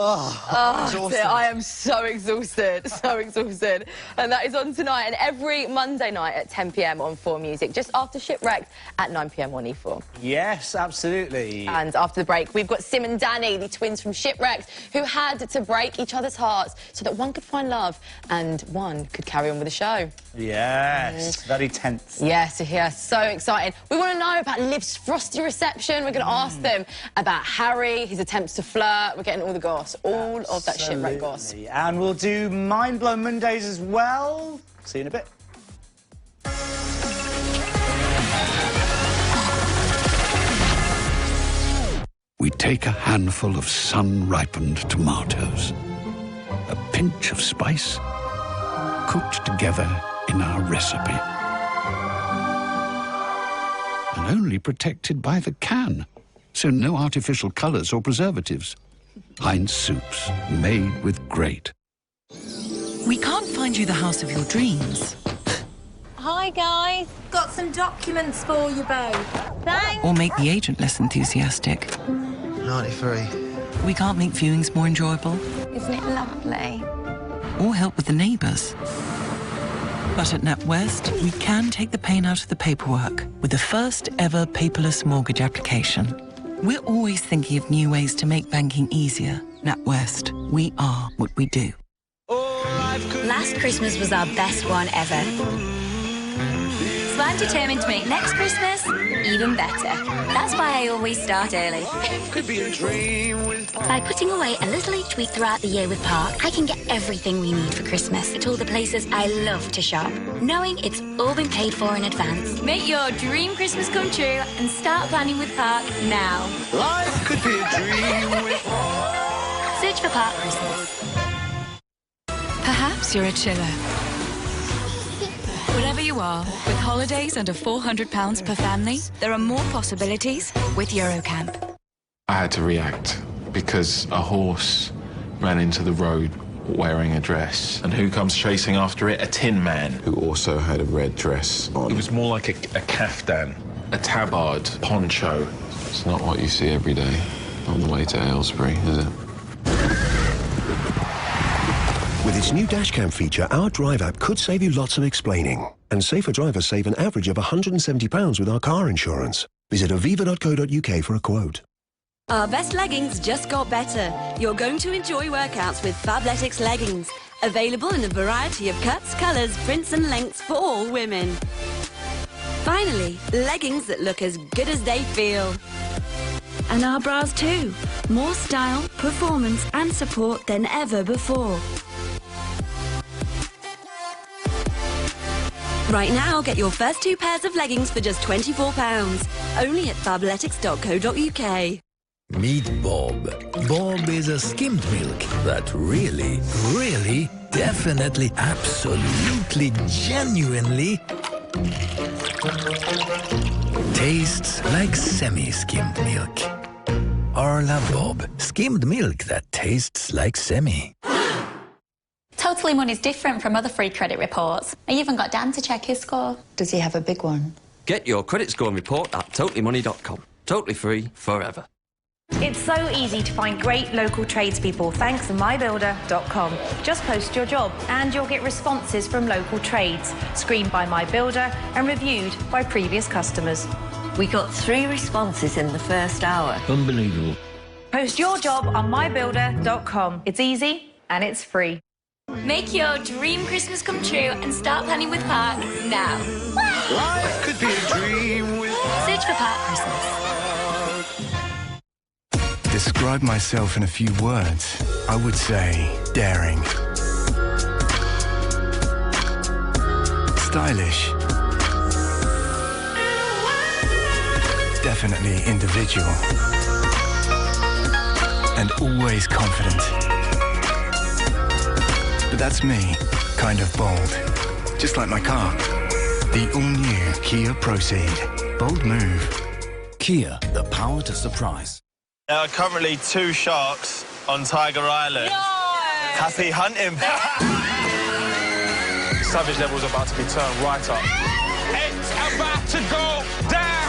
I am so exhausted, so exhausted. And that is on tonight and every Monday night at 10 p.m. on 4 Music, just after Shipwrecked at 9 p.m. on E4. Yes, absolutely. And after the break, we've got Sim and Danni, the twins from Shipwrecked, who had to break each other's hearts so that one could find love and one could carry on with the show. Yes, very tense. Yes, so exciting. We want to know about Liv's frosty reception. We're going to ask them about Harry, his attempts to flirt. We're getting all the goss, all of that Shipwreck goss. And we'll do Mind Blown Mondays as well. See you in a bit. We take a handful of sun-ripened tomatoes, a pinch of spice, cooked together in our recipe. And only protected by the can, so no artificial colours or preservatives. Heinz soups, made with great. We can't find you the house of your dreams. Hi, guys. Got some documents for you both. Thanks. Or make the agent less enthusiastic. 93. We can't make viewings more enjoyable. Isn't it lovely? Or help with the neighbours. But at NatWest, we can take the pain out of the paperwork with the first ever paperless mortgage application. We're always thinking of new ways to make banking easier. NatWest, we are what we do. Last Christmas was our best one ever. So I'm determined to make next Christmas even better. That's why I always start early. Could be a dream with... By putting away a little each week throughout the year with Park, I can get everything we need for Christmas at all the places I love to shop, knowing it's all been paid for in advance. Make your dream Christmas come true and start planning with Park now. Life could be a dream with... Search for Park Christmas. Perhaps you're a chiller. Whatever you are, with holidays under £400 per family, there are more possibilities with Eurocamp. I had to react because a horse ran into the road wearing a dress. And who comes chasing after it? A tin man. Who also had a red dress on. It was more like a kaftan, a tabard, poncho. It's not what you see every day on the way to Aylesbury, is it? With its new dashcam feature, our Drive app could save you lots of explaining. And safer drivers save an average of £170 with our car insurance. Visit aviva.co.uk for a quote. Our best leggings just got better. You're going to enjoy workouts with Fabletics leggings. Available in a variety of cuts, colours, prints and lengths for all women. Finally, leggings that look as good as they feel. And our bras too. More style, performance and support than ever before. Right now, get your first 2 pairs of leggings for just £24. Only at fabletics.co.uk. Meet Bob. Bob is a skimmed milk that really, definitely, absolutely, genuinely tastes like semi-skimmed milk. Arla Bob. Skimmed milk that tastes like semi. Totally Money's different from other free credit reports. I even got Dan to check his score. Does he have a big one? Get your credit score report at totallymoney.com. Totally free forever. It's so easy to find great local tradespeople thanks to mybuilder.com. Just post your job and you'll get responses from local trades, screened by My Builder and reviewed by previous customers. We got 3 responses in the first hour. Unbelievable. Post your job on mybuilder.com. It's easy and it's free. Make your dream Christmas come true and start planning with Park now. Life could be a dream with... Search for Park Christmas. Describe myself in a few words. I would say daring. Stylish. Definitely individual. And always confident. But that's me, kind of bold. Just like my car. The all-new Kia Proceed. Bold move. Kia, the power to surprise. There are currently 2 sharks on Tiger Island. Happy hunting. Savage level's about to be turned right up. It's about to go down!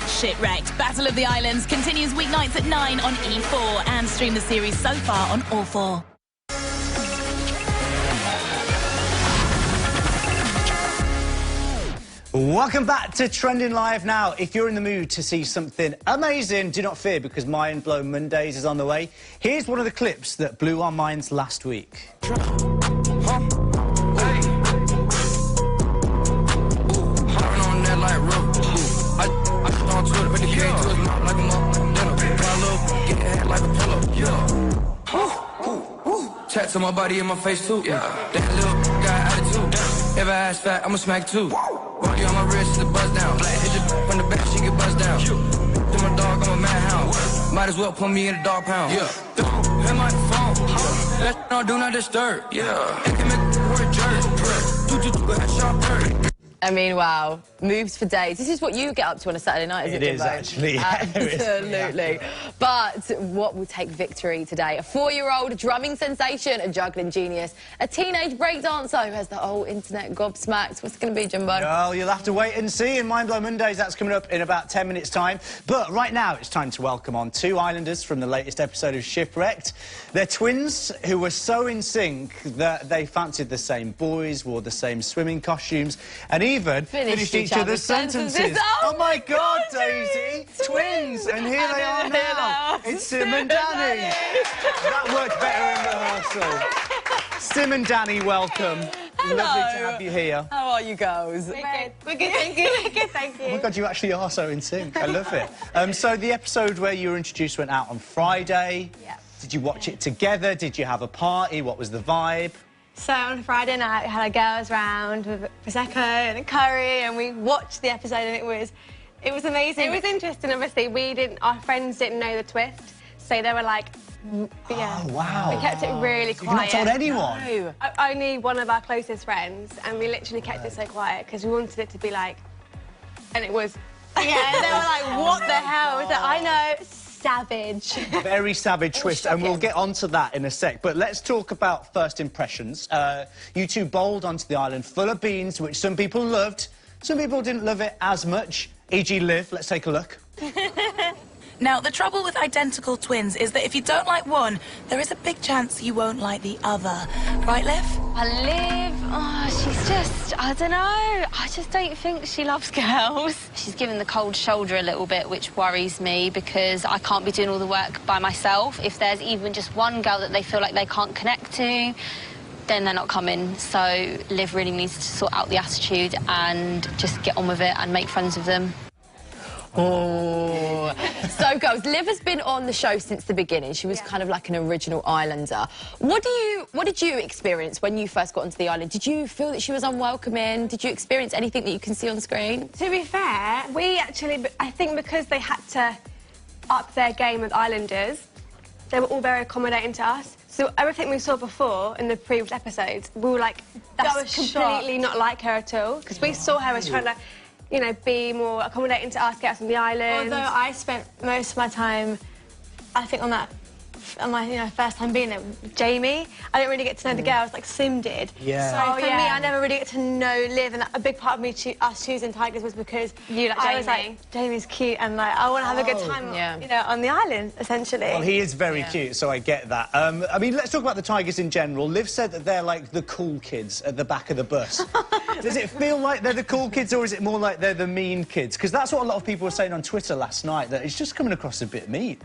Shipwrecked, Battle of the Islands continues weeknights at 9 on E4 and stream the series so far on all 4. Welcome back to Trending Live now. If you're in the mood to see something amazing, do not fear, because Mind Blow Mondays is on the way. Here's one of the clips that blew our minds last week. Tats on my body and my face too. Yeah. That little got attitude. If I ass fat, I'ma smack too. Body on my wrist, the buzz down. Hit your from the back, she get buzzed down. To my dog, I'm a madhound. Might as well put me in a dog pound. Yeah. Hit my phone. That no, do not disturb. Yeah. It can make word jerk. I mean, wow. Moves for days. This is what you get up to on a Saturday night, isn't it, It is, actually. Absolutely. But what will take victory today? A 4-year-old drumming sensation, a juggling genius, a teenage breakdancer who has the whole internet gobsmacked. What's it going to be, Jumbo? Well, you'll have to wait and see. In Mind Blow Mondays, that's coming up in about 10 minutes' time. But right now, it's time to welcome on 2 islanders from the latest episode of Shipwrecked. They're twins who were so in sync that they fancied the same boys, wore the same swimming costumes, and even finished each other's sentences. Oh my God, Daisy! Twins! And here they are now. It's Sim and Danni. That worked better in rehearsal. Sim and Danni, welcome. Hello. Lovely to have you here. How are you girls? We're good. We're good, thank you. We're good, thank you. Oh my God, you actually are so in sync. I love it. So the episode where you were introduced went out on Friday. Yeah. Did you watch it together? Did you have a party? What was the vibe? So on Friday night, we had our girls round with Prosecco and a curry, and we watched the episode, and it was amazing. It was interesting, obviously. Our friends didn't know the twist, so they were like, yeah. Oh, wow. We kept it really So quiet. you've not told anyone? No. Only one of our closest friends, and we literally kept it so quiet because we wanted it to be like, and it was, yeah, they were like, what the hell? I was like, I know. Savage. Very savage twist, and we'll get onto that in a sec. But let's talk about first impressions. You two bowled onto the island full of beans, which some people loved, some people didn't love it as much. E.g. Liv, let's take a look. Now, the trouble with identical twins is that if you don't like one, there is a big chance you won't like the other. Right, Liv? Liv, oh, she's just, I don't know. I just don't think she loves girls. She's given the cold shoulder a little bit, which worries me because I can't be doing all the work by myself. If there's even just one girl that they feel like they can't connect to, then they're not coming. So Liv really needs to sort out the attitude and just get on with it and make friends with them. Oh. So, girls, Liv has been on the show since the beginning. She was kind of like an original islander. What did you experience when you first got onto the island? Did you feel that she was unwelcoming? Did you experience anything that you can see on screen? To be fair, we actually, I think because they had to up their game with islanders, they were all very accommodating to us. So everything we saw before in the previous episodes, we were like, that's completely not like her at all. Because we saw her as trying to, you know, be more accommodating to us, get us on the island. Although I spent most of my time, I think, on my first time being there with Jamie. I didn't really get to know the girls like Sim did. Yeah. So for me, I never really get to know Liv, and a big part of me, us choosing Tigers was because I was like, Jamie's cute, and like I want to have a good time, you know, on the island, essentially. Well, he is very cute, so I get that. I mean, let's talk about the Tigers in general. Liv said that they're like the cool kids at the back of the bus. Does it feel like they're the cool kids, or is it more like they're the mean kids? Because that's what a lot of people were saying on Twitter last night, that it's just coming across a bit mean.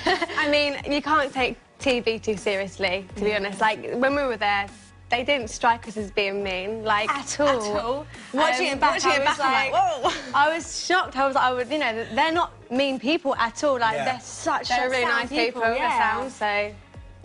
I mean, you can't take TV too seriously, to be honest. Like, when we were there, they didn't strike us as being mean, like, at all. Watching it back, I was like, whoa! I was shocked. I was like, you know, they're not mean people at all. Like, they're such really nice people. So...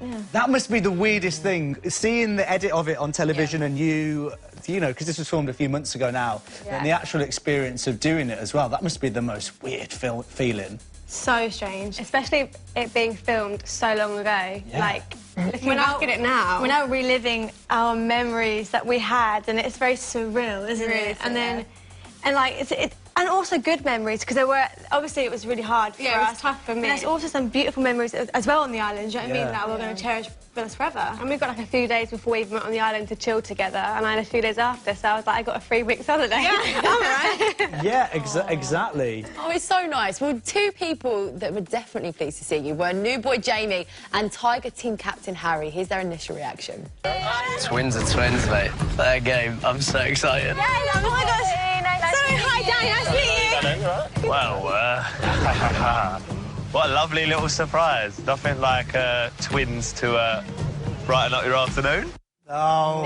Yeah. That must be the weirdest thing, seeing the edit of it on television and you know, because this was filmed a few months ago now, and the actual experience of doing it as well, that must be the most weird feeling. So strange, especially it being filmed so long ago. Like, Looking back at it now, we're now reliving our memories that we had, and it's very surreal, isn't it? And then, and like and also good memories, because there were, obviously it was really hard for us. Yeah, it was tough for me. But there's also some beautiful memories as well on the island, do you know what I mean, that we're going to cherish with us forever. And we've got like a few days before we even went on the island to chill together, and I had a few days after, so I was like, I got a 3 weeks holiday. Yeah, right? Yeah, exactly. Oh, it's so nice. Well, two people that were definitely pleased to see you were new boy Jamie and Tiger team captain Harry. Here's their initial reaction. Twins are twins, mate. Fair game. I'm so excited. Yeah, oh my gosh. Hi, Danny. Nice to meet you. Well, what a lovely little surprise. Nothing like twins to brighten up your afternoon. Oh,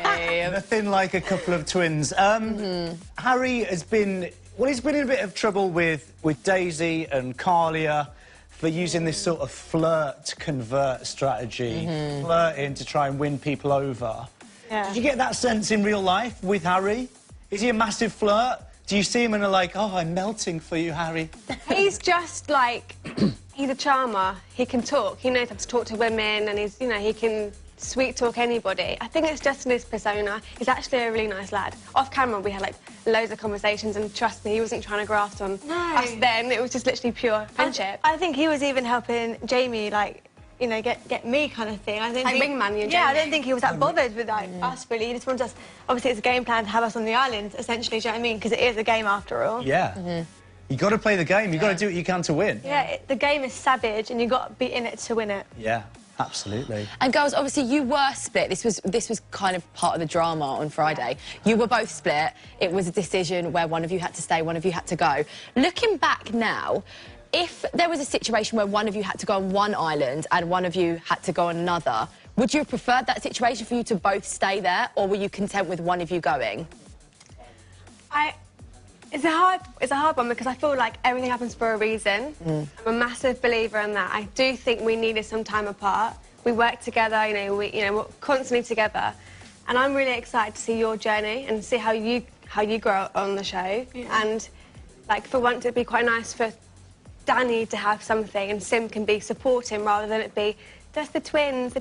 Harry. Nothing like a couple of twins. Harry has been, well, he's been in a bit of trouble with Daisy and Carlia for using this sort of flirt-convert strategy, flirting to try and win people over. Yeah. Did you get that sense in real life with Harry? Is he a massive flirt? Do you see him and are like, oh, I'm melting for you, Harry? He's just like, he's a charmer. He can talk. He knows how to talk to women, and he's, you know, he can sweet talk anybody. I think it's just in his persona. He's actually a really nice lad. Off camera, we had like loads of conversations, and trust me, he wasn't trying to graft on us then. It was just literally pure friendship. I think he was even helping Jamie, like, you know, get me kind of thing. I think like wingman you, Jamie. Yeah, I don't think he was that bothered with like us really. He just wanted us. Obviously, it's a game plan to have us on the island, essentially. Do you know what I mean? Because it is a game after all. Yeah. You got to play the game. You got to do what you can to win. Yeah, the game is savage, and you got to be in it to win it. Yeah. Absolutely. And girls, obviously you were split. This was kind of part of the drama on Friday. You were both split. It was a decision where one of you had to stay, one of you had to go. Looking back now, if there was a situation where one of you had to go on one island and one of you had to go on another, would you have preferred that situation for you to both stay there, or were you content with one of you going? It's a hard one, because I feel like everything happens for a reason. I'm a massive believer in that. I do think we needed some time apart. We worked together, we're constantly together. And I'm really excited to see your journey and see how you grow on the show. Yeah. And like, for once, it'd be quite nice for Danny to have something, and Sim can be supporting rather than it be just the twins.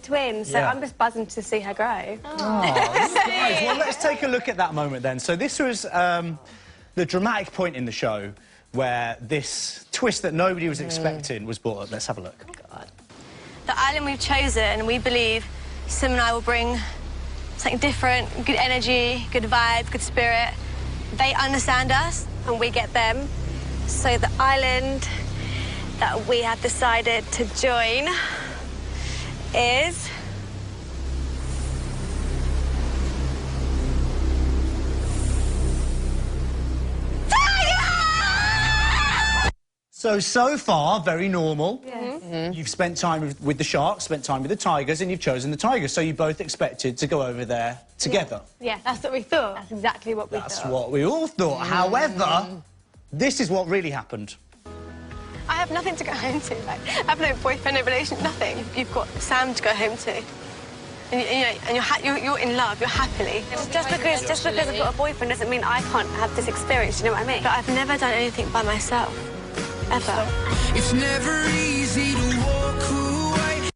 So I'm just buzzing to see her grow. Oh, nice. Well, let's take a look at that moment then. So this was the dramatic point in the show where this twist that nobody was expecting was brought up. Let's have a look. Oh, God. The island we've chosen, we believe Sim and I will bring something different, good energy, good vibe, good spirit. They understand us and we get them. So the island that we have decided to join is... So far, very normal. Yes. You've spent time with the sharks, spent time with the tigers, and you've chosen the tigers. So you both expected to go over there together. Yeah, that's what we thought. That's exactly what we thought. That's what we all thought. However, this is what really happened. I have nothing to go home to. Like, I have no boyfriend, no relationship, nothing. You've got Sam to go home to. And you're in love, you're happily. Just because I've got a boyfriend doesn't mean I can't have this experience, you know what I mean? But I've never done anything by myself. Ever. It's never easy to walk away.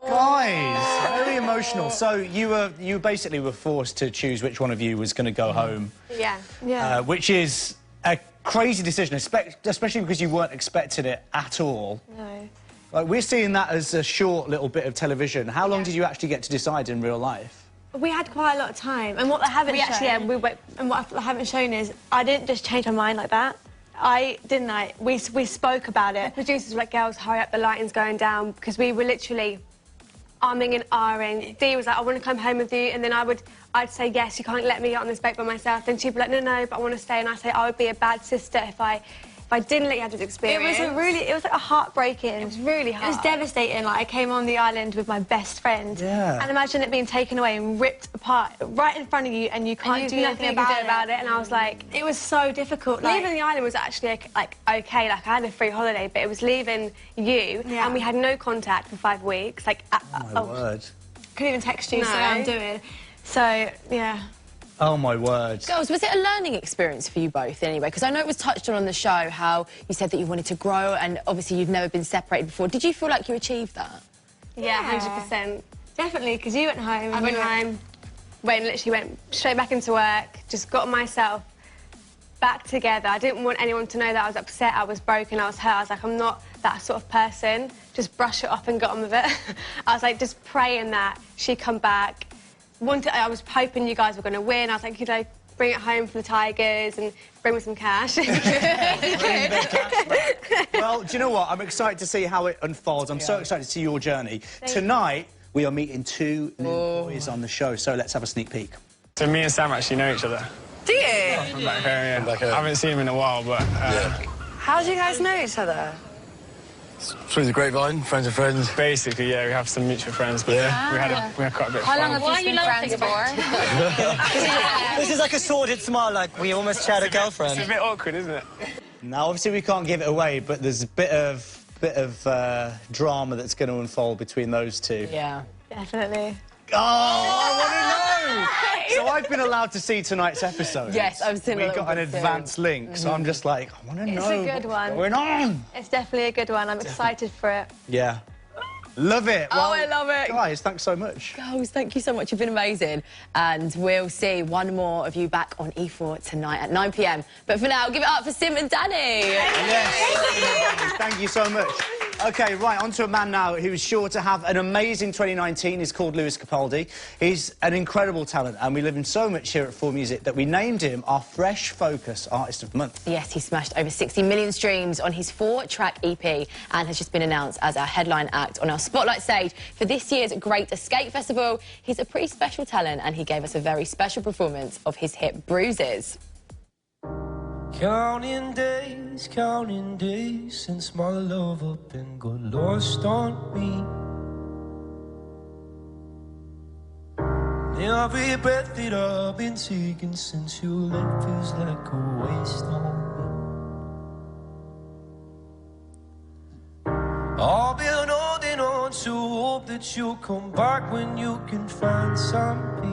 Guys, very emotional. So you basically were forced to choose which one of you was going to go home. Yeah. Which is a crazy decision, especially because you weren't expecting it at all. No. Like, we're seeing that as a short little bit of television. How long did you actually get to decide in real life? We had quite a lot of time, and what I haven't shown is I didn't just change my mind like that. We spoke about it. The producers were like, girls, hurry up, the lighting's going down, because we were literally arming and ahhing. Dee was like, I want to come home with you, and then I'd say, yes, you can't let me get on this boat by myself. Then she'd be like, no, but I want to stay, and I'd say, I would be a bad sister if I didn't let you have this experience. It was like a heartbreaking. It was really hard. It was devastating. Like, I came on the island with my best friend. Yeah. And imagine it being taken away and ripped apart right in front of you, and you can't do nothing about it. And I was like, it was so difficult. Like, leaving the island was actually like okay. Like, I had a free holiday, but it was leaving you, and we had no contact for 5 weeks. Like, oh my word. Couldn't even text you. No. So I'm doing. So yeah. Oh, my word. Girls, was it a learning experience for you both, anyway? Because I know it was touched on the show, how you said that you wanted to grow, and obviously you've never been separated before. Did you feel like you achieved that? Yeah, 100%. Definitely, because you went home, I went home, literally went straight back into work, just got myself back together. I didn't want anyone to know that I was upset, I was broken, I was hurt. I was like, I'm not that sort of person. Just brush it off and get on with it. I was like, just praying that she'd come back. I was hoping you guys were going to win. I was like, you know, bring it home for the Tigers and bring me some cash. Well, do you know what? I'm excited to see how it unfolds. I'm so excited to see your journey. Tonight, we are meeting two new boys on the show, so let's have a sneak peek. So me and Sam actually know each other. Do you? From back home, yeah. I haven't seen him in a while, but... How do you guys know each other? Through the grapevine, friends of friends. Basically, yeah, we have some mutual friends, but we had quite a bit of fun. How long have you been friends for? This is like a sordid smile, like we almost shared a girlfriend. It's a bit awkward, isn't it? Now, obviously, we can't give it away, but there's a bit of drama that's going to unfold between those two. Yeah. Definitely. Oh, I want to know! So I've been allowed to see tonight's episode. Yes, I've seen it. We got an advance link, so I'm just like, I want to know It's a good one. what's going on. It's definitely a good one. I'm excited for it. Yeah. Love it. Oh, I love it. Guys, thanks so much. Girls, thank you so much. You've been amazing. And we'll see one more of you back on E4 tonight at 9 p.m. But for now, give it up for Sim and Danni. Yes. Thank you so much. OK, right, on to a man now who's sure to have an amazing 2019. He's called Lewis Capaldi. He's an incredible talent, and we love him so much here at 4 Music that we named him our Fresh Focus Artist of the Month. Yes, he smashed over 60 million streams on his 4-track EP and has just been announced as our headline act on our Spotlight stage for this year's Great Escape Festival. He's a pretty special talent, and he gave us a very special performance of his hit Bruises. Counting days since my love up and got lost on me. Every breath that I've been taking since you left feels like a waste on me. I've been holding on to hope that you'll come back when you can find some peace.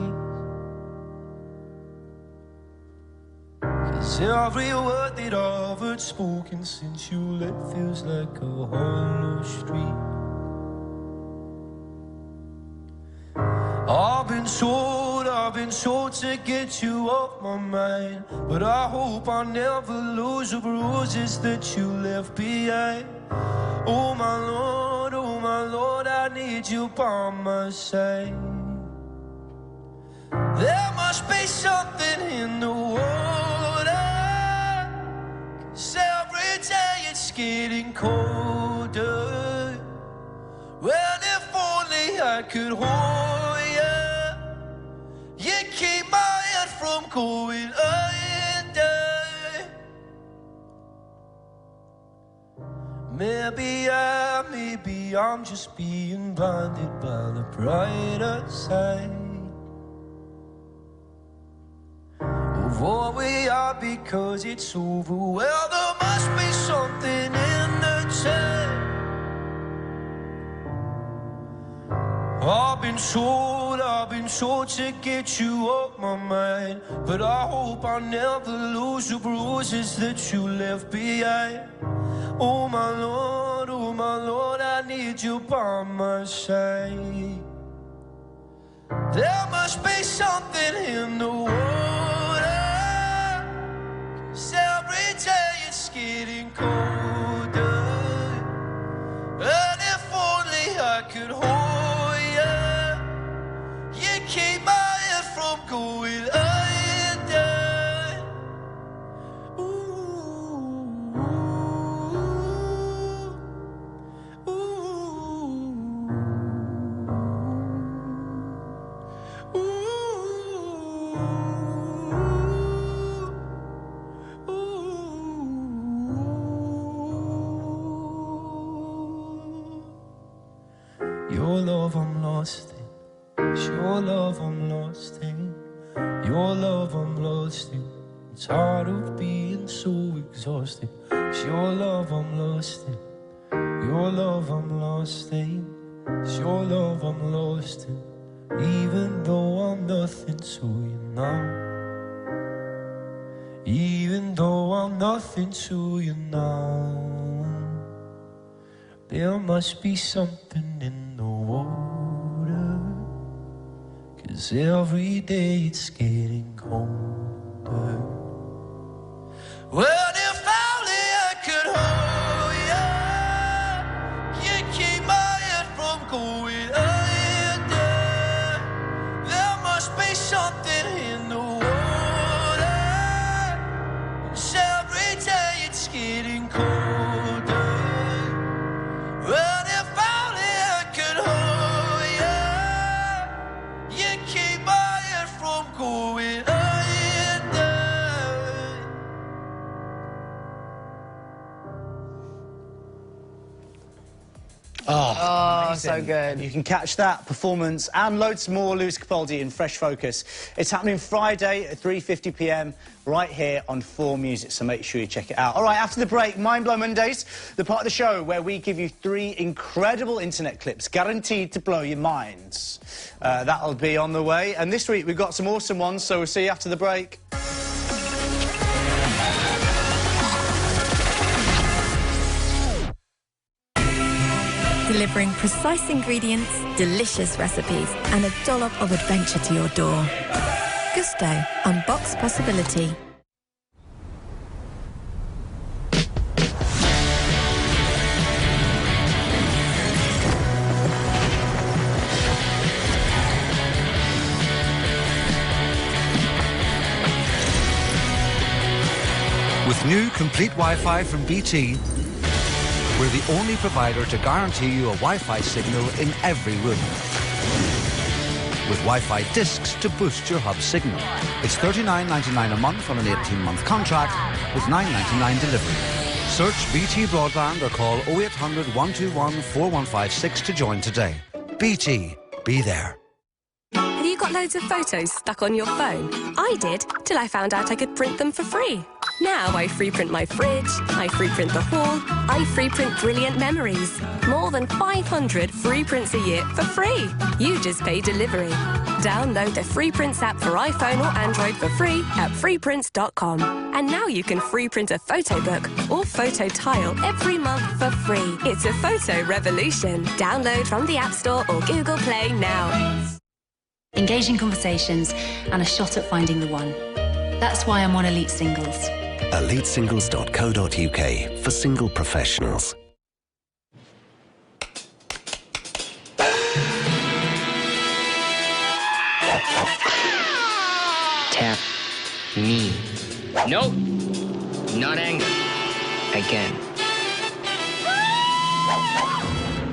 Cause every word that I've heard spoken since you left feels like a hollow street. I've been told to get you off my mind, but I hope I never lose the bruises that you left behind. Oh my Lord, I need you by my side. There must be something in the water, 'cause every day it's getting colder. Well, if only I could hold you, you keep my head from going under. Maybe I'm just being blinded by the brighter side of what we are, because it's over. Well, there must be something in the chair. I've been told to get you off my mind, but I hope I never lose the bruises that you left behind. Oh my Lord, I need you by my side. There must be something in the water, 'cause every day it's getting colder. And if only I could hold you, you keep my head from going under. Your love I'm lost in, it's your love I'm lost in, your love I'm lost in. It's hard of being so exhausted. It's your love I'm lost in, your love I'm lost in, it's your love I'm lost in. Even though I'm nothing to you now, even though I'm nothing to you now. There must be something in the water, 'cause every day it's getting colder. Well, if only I could hold you, you keep my head from going under. There must be something in the water, 'cause every day it's getting colder. Well, if only I could hold you, you keep my head from going under. Oh, so good. You can catch that performance and loads more Lewis Capaldi in Fresh Focus. It's happening Friday at 3:50 p.m. right here on 4 Music, so make sure you check it out. All right, after the break, Mind Blow Mondays, the part of the show where we give you 3 incredible internet clips guaranteed to blow your minds. That'll be on the way, and this week we've got some awesome ones, so we'll see you after the break. Delivering precise ingredients, delicious recipes, and a dollop of adventure to your door. Gusto. Unbox possibility. With new complete Wi-Fi from BT, we're the only provider to guarantee you a Wi-Fi signal in every room. With Wi-Fi discs to boost your hub signal. It's $39.99 a month on an 18-month contract with $9.99 delivery. Search BT Broadband or call 0800 121 4156 to join today. BT, be there. Have you got loads of photos stuck on your phone? I did, till I found out I could print them for free. Now I free print my fridge, I free print the hall, I free print brilliant memories. More than 500 free prints a year for free. You just pay delivery. Download the Free Prints app for iPhone or Android for free at freeprints.com. And now you can free print a photo book or photo tile every month for free. It's a photo revolution. Download from the App Store or Google Play now. Engaging conversations and a shot at finding the one. That's why I'm on Elite Singles. EliteSingles.co.uk for single professionals. Tap me. Nope. Not anger. Again.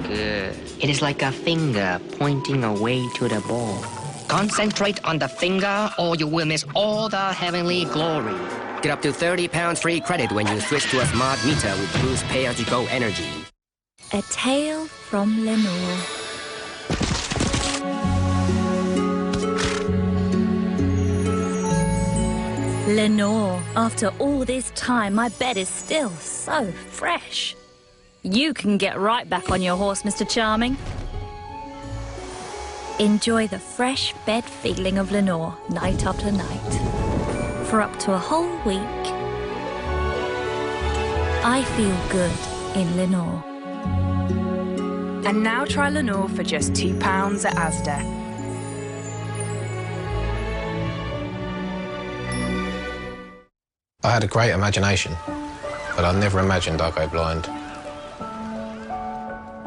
Good. It is like a finger pointing away to the ball. Concentrate on the finger or you will miss all the heavenly glory. Get up to £30 free credit when you switch to a smart meter with Boost pay-as-you-go energy. A tale from Lenore. Lenore, after all this time, my bed is still so fresh. You can get right back on your horse, Mr. Charming. Enjoy the fresh bed feeling of Lenore night after night. For up to a whole week. I feel good in Lenore. And now try Lenore for just £2 at Asda. I had a great imagination, but I never imagined I'd go blind.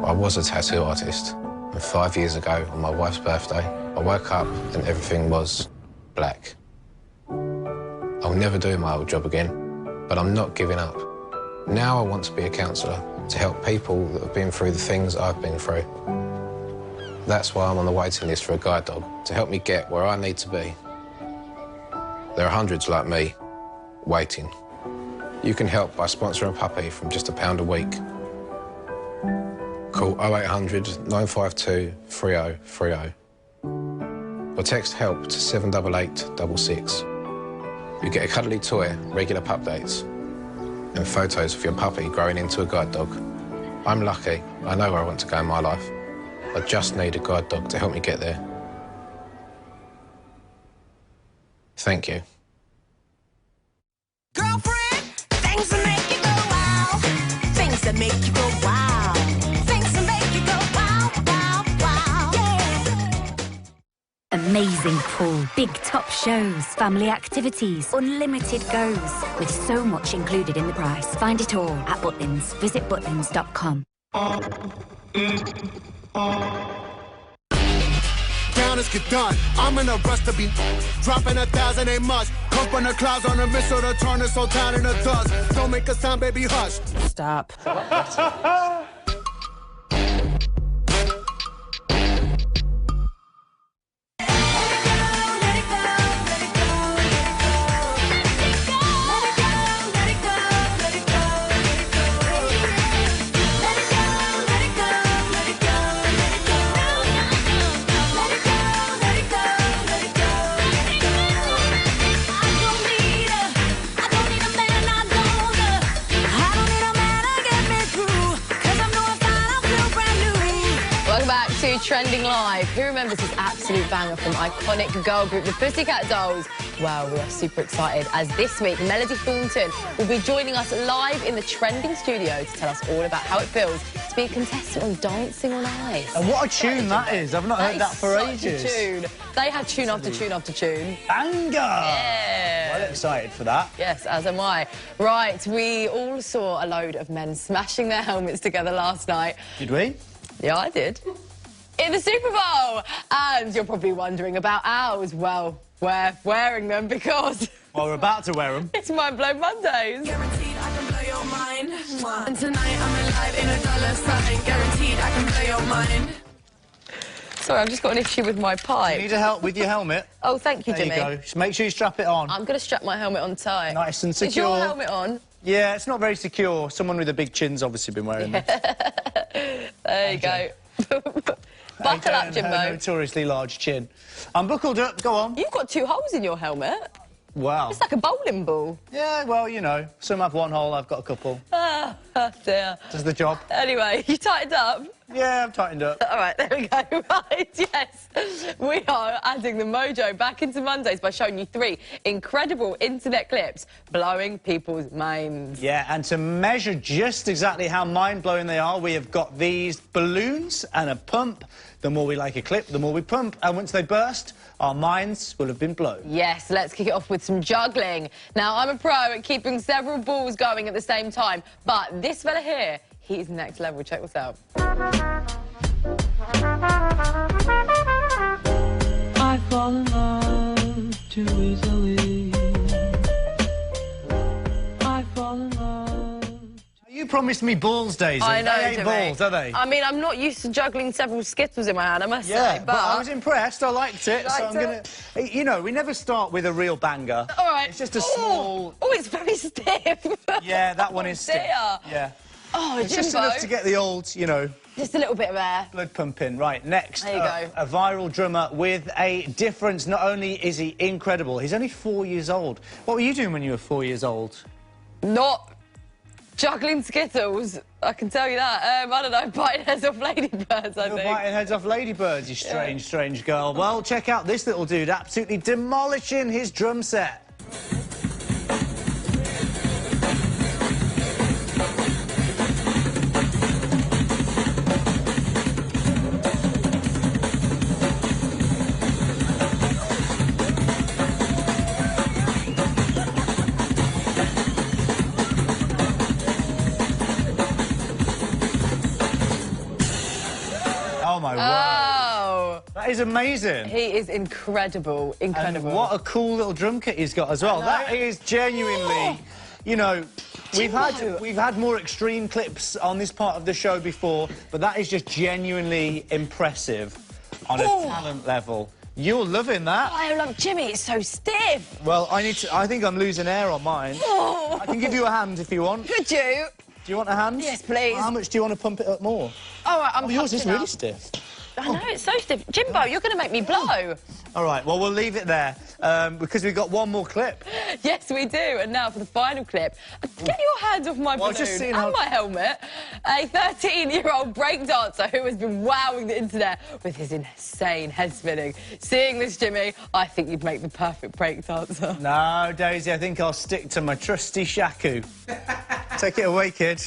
I was a tattoo artist, and 5 years ago, on my wife's birthday, I woke up and everything was black. I'll never do my old job again, but I'm not giving up. Now I want to be a counsellor, to help people that have been through the things I've been through. That's why I'm on the waiting list for a guide dog, to help me get where I need to be. There are hundreds like me, waiting. You can help by sponsoring a puppy from just £1 a week. Call 0800 952 3030. Or text HELP to 78866. You get a cuddly toy, regular pup dates, and photos of your puppy growing into a guide dog. I'm lucky. I know where I want to go in my life. I just need a guide dog to help me get there. Thank you. Girlfriend, things that make you go wow. Things that make you go wow. Amazing pool, big top shows, family activities, unlimited goes, with so much included in the price. Find it all at Butlins. Visit butlins.com. Counters get done. I'm in a rush to be dropping 1,000 ain't much. Come from the clouds on a missile to turn this whole town into dust. Don't make a sound, baby, hush. Stop. Trending live. Who remembers this absolute banger from iconic girl group, the Pussycat Dolls? Well, we are super excited as this week Melody Thornton will be joining us live in the Trending studio to tell us all about how it feels to be a contestant on Dancing on Ice. And what a tune that is. I've not heard that for ages. Tune. They had tune after tune after tune. Banger! Yeah. Well excited for that. Yes, as am I. Right, we all saw a load of men smashing their helmets together last night. Did we? Yeah, I did. In the Super Bowl! And you're probably wondering about ours. Well, we're wearing them because... Well, we're about to wear them. It's Mind Blown Mondays. Guaranteed I can blow your mind. And tonight I'm alive in a dollar sign. Guaranteed I can blow your mind. Sorry, I've just got an issue with my pipe. You need help with your helmet? Oh, thank you, Jimmy. Jimmy. There you go. Just make sure you strap it on. I'm going to strap my helmet on tight. Nice and secure. Is your helmet on? Yeah, it's not very secure. Someone with a big chin's obviously been wearing them. There you go. Buckle up, Jimbo. Her notoriously large chin. I'm buckled up, go on. You've got 2 holes in your helmet. Wow. It's like a bowling ball. Yeah, well, you know, some have 1 hole, I've got a couple. Ah, dear. Does the job. Anyway, you tightened up? Yeah, I've tightened up. All right, there we go. Right, yes. We are adding the mojo back into Mondays by showing you 3 incredible internet clips blowing people's minds. Yeah, and to measure just exactly how mind-blowing they are, we have got these balloons and a pump. The more we like a clip, the more we pump. And once they burst, our minds will have been blown. Yes, let's kick it off with some juggling. Now, I'm a pro at keeping several balls going at the same time, but this fella here, he's next level. Check this out. I fall in love too easily. I fall in love. You promised me balls, Daisy. I know, they ain't Jimmy. balls, are they? I mean, I'm not used to juggling several Skittles in my hand, I must Yeah, say, but I was impressed. I liked it, so I'm liked gonna... You know, we never start with a real banger. All right. It's just a small... Oh, it's very stiff. Yeah, that one is stiff. Dear. Yeah. Oh, It's just Jimbo. enough to get the old, you know... Just a little bit of air. Blood pumping. Right, next. There you go. A viral drummer with a difference. Not only is he incredible, he's only 4 years old. What were you doing when you were 4 years old? Not juggling Skittles, I can tell you that. I don't know, biting heads off ladybirds, I You're think. biting heads off ladybirds, you strange, strange girl. Well, check out this little dude absolutely demolishing his drum set. Oh, my word. That is amazing. He is incredible, incredible. And what a cool little drum kit he's got as well. That is genuinely, you know, we've had more extreme clips on this part of the show before, but that is just genuinely impressive on a talent level. You're loving that. Oh, I love Jimmy, it's so stiff. Well, I think I'm losing air on mine. Oh. I can give you a hand if you want. Could you? Do you want a hand? Yes, please. How much do you want to pump it up more? All right, I'm yours is pumping really up. stiff. I know, it's so stiff. Jimbo, you're going to make me blow. All right, well, we'll leave it there because we've got one more clip. Yes, we do. And now for the final clip. Get your hands off my balloon just seeing and how- my helmet. A 13-year-old breakdancer who has been wowing the internet with his insane head spinning. Seeing this, Jimmy, I think you'd make the perfect breakdancer. No, Daisy, I think I'll stick to my trusty shaku. Take it away, kid.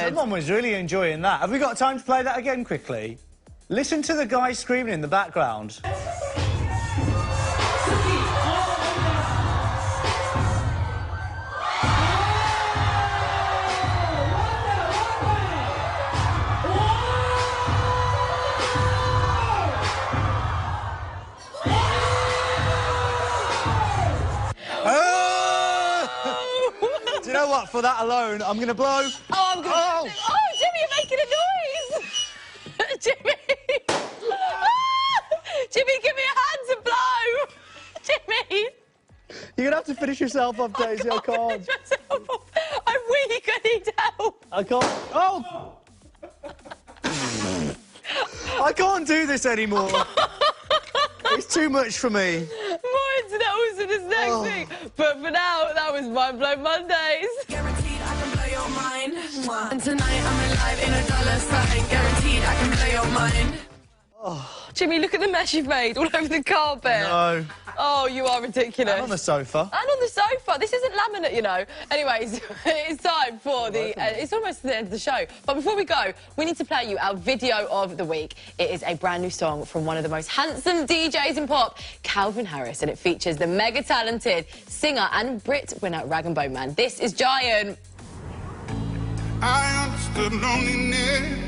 Someone was really enjoying that. Have we got time to play that again quickly? Listen to the guy screaming in the background. Do you know what? For that alone, I'm going to blow. Oh, I'm going to... Oh, Jimmy, you're making a noise! Jimmy! Jimmy, give me a hand to blow! Jimmy! You're going to have to finish yourself off, Daisy. I can't. I'm weak. I need help. I can't. Oh! I can't do this anymore. It's too much for me. More into those in this next week. But for now, that was Mind Blown Mondays. Guaranteed I can blow your mind. And tonight I'm alive in a dollar sign. Guaranteed I can blow your mind. Oh. Jimmy, look at the mess you've made all over the carpet. No. Oh, you are ridiculous. And on the sofa. And on the sofa. This isn't laminate, you know. Anyways, it's time for the... it's almost the end of the show. But before we go, we need to play you our video of the week. It is a brand new song from one of the most handsome DJs in pop, Calvin Harris, and it features the mega-talented singer and Brit winner Rag & Bone Man. This is Giant. I understood loneliness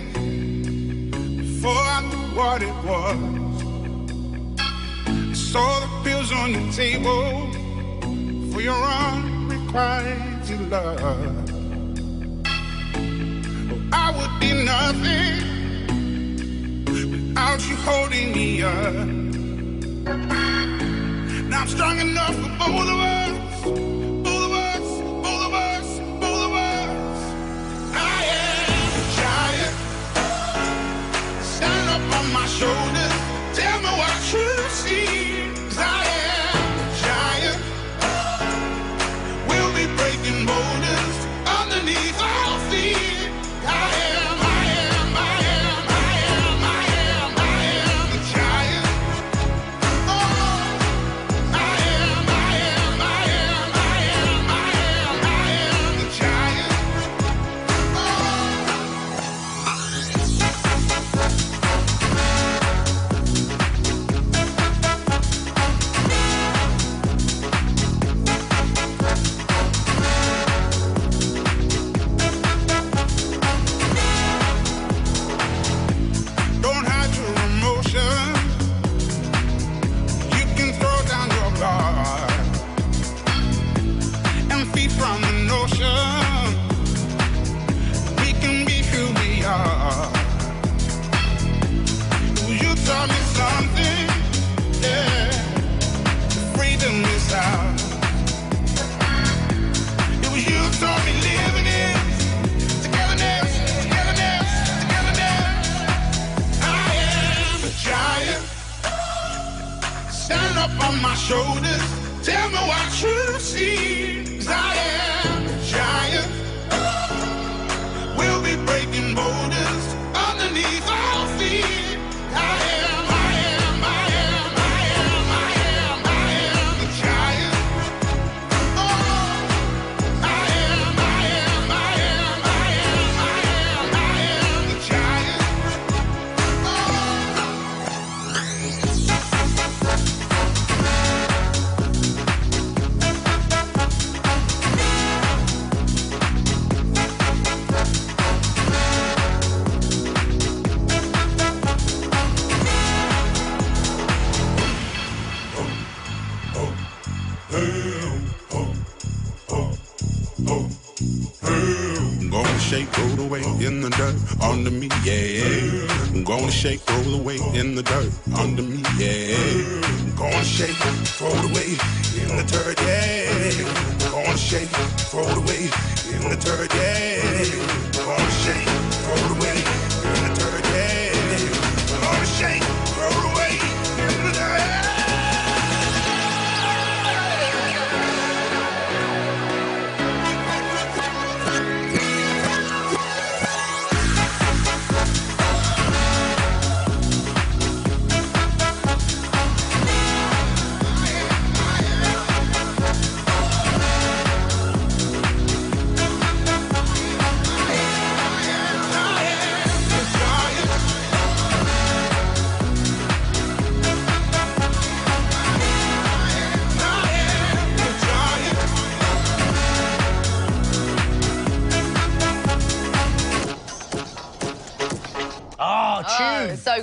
before I knew what it was. I saw the pills on the table for your unrequited love. Oh, I would be nothing without you holding me up. Now I'm strong enough for both of us, both of us, both of us, both of us. I am a giant. Stand up on my shoulders. Tell me what you see. 'Cause I am a giant. We'll be breaking boulders underneath our feet. I am, I am, I am, I am, I am, I am a giant. Oh, I am, I am, I am, I am, I am, I am a giant. Don't hide your emotion. You can throw down your guard and feed from the notion. We can be who we are. You taught me something, yeah. Freedom is ours. It was you who taught me living is togetherness, togetherness, togetherness. I am a giant. Stand up on my shoulders. Tell me what you see. 'Cause I am a giant. We'll be breaking boulders underneath our feet. I am, I am, I am, I am, I am, I am a giant. Oh, I am, I am, I am, I am, I am, I am a giant. I'm gonna shake, roll away in the dirt under me, yeah. I'm gonna shake, roll away in the dirt under me, yeah. I'm gonna shake, roll away in the dirt, yeah. I'm gonna shake, roll away in the dirt, yeah. I'm gonna shake, roll away in the dirt, yeah. I'm gonna shake, roll away in the dirt.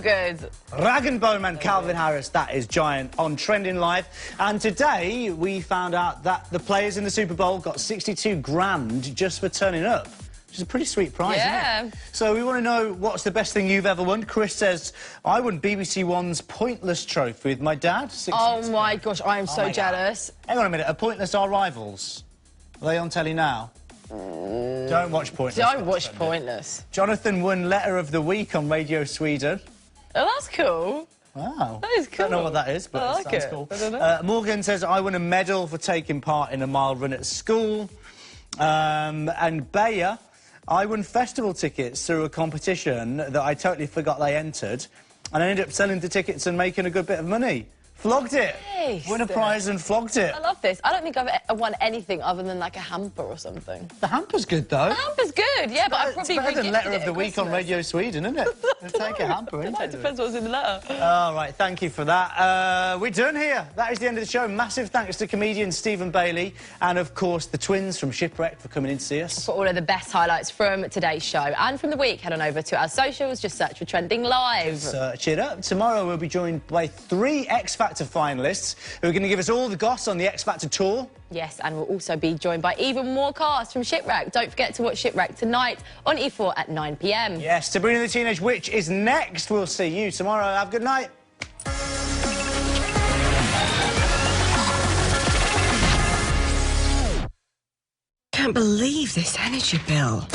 good. Rag and Bone Man, Calvin Harris, that is giant on Trending Live. And today we found out that the players in the Super Bowl got 62 grand just for turning up. Which is a pretty sweet prize, isn't it? So we want to know what's the best thing you've ever won. Chris says, I won BBC One's Pointless trophy with my dad. Oh my gosh, I am so jealous. Hang on a minute, are Pointless our rivals? Are they on telly now? Don't watch Pointless. Don't watch Pointless. Jonathan won Letter of the Week on Radio Sweden. Oh, that's cool. Wow. That is cool. Don't know what that is, but I it like sounds it. cool. I don't know. Morgan says, I won a medal for taking part in a mile run at school. And Bayer, I won festival tickets through a competition that I totally forgot they entered. And I ended up selling the tickets and making a good bit of money. Flogged it. Nice. Won a prize and flogged it. I love this. I don't think I've won anything other than like a hamper or something. The hamper's good, though. The hamper's good, yeah, but I probably It's better than Letter re-gifted of the it at Week on Christmas. Radio Sweden, isn't it? Take a hamper, isn't it? It depends what's in the letter. All right, thank you for that. We're done here. That is the end of the show. Massive thanks to comedian Stephen Bailey and, of course, the twins from Shipwrecked for coming in to see us. For all of the best highlights from today's show and from the week, head on over to our socials. Just search for Trending Live. Search it up. Tomorrow we'll be joined by 3 X Factor finalists who are going to give us all the goss on the X Factor tour. Yes, and we'll also be joined by even more cast from Shipwrecked. Don't forget to watch Shipwrecked tonight on E4 at 9 p.m. Yes, Sabrina the Teenage Witch is next. We'll see you tomorrow. Have a good night. Can't believe this energy bill.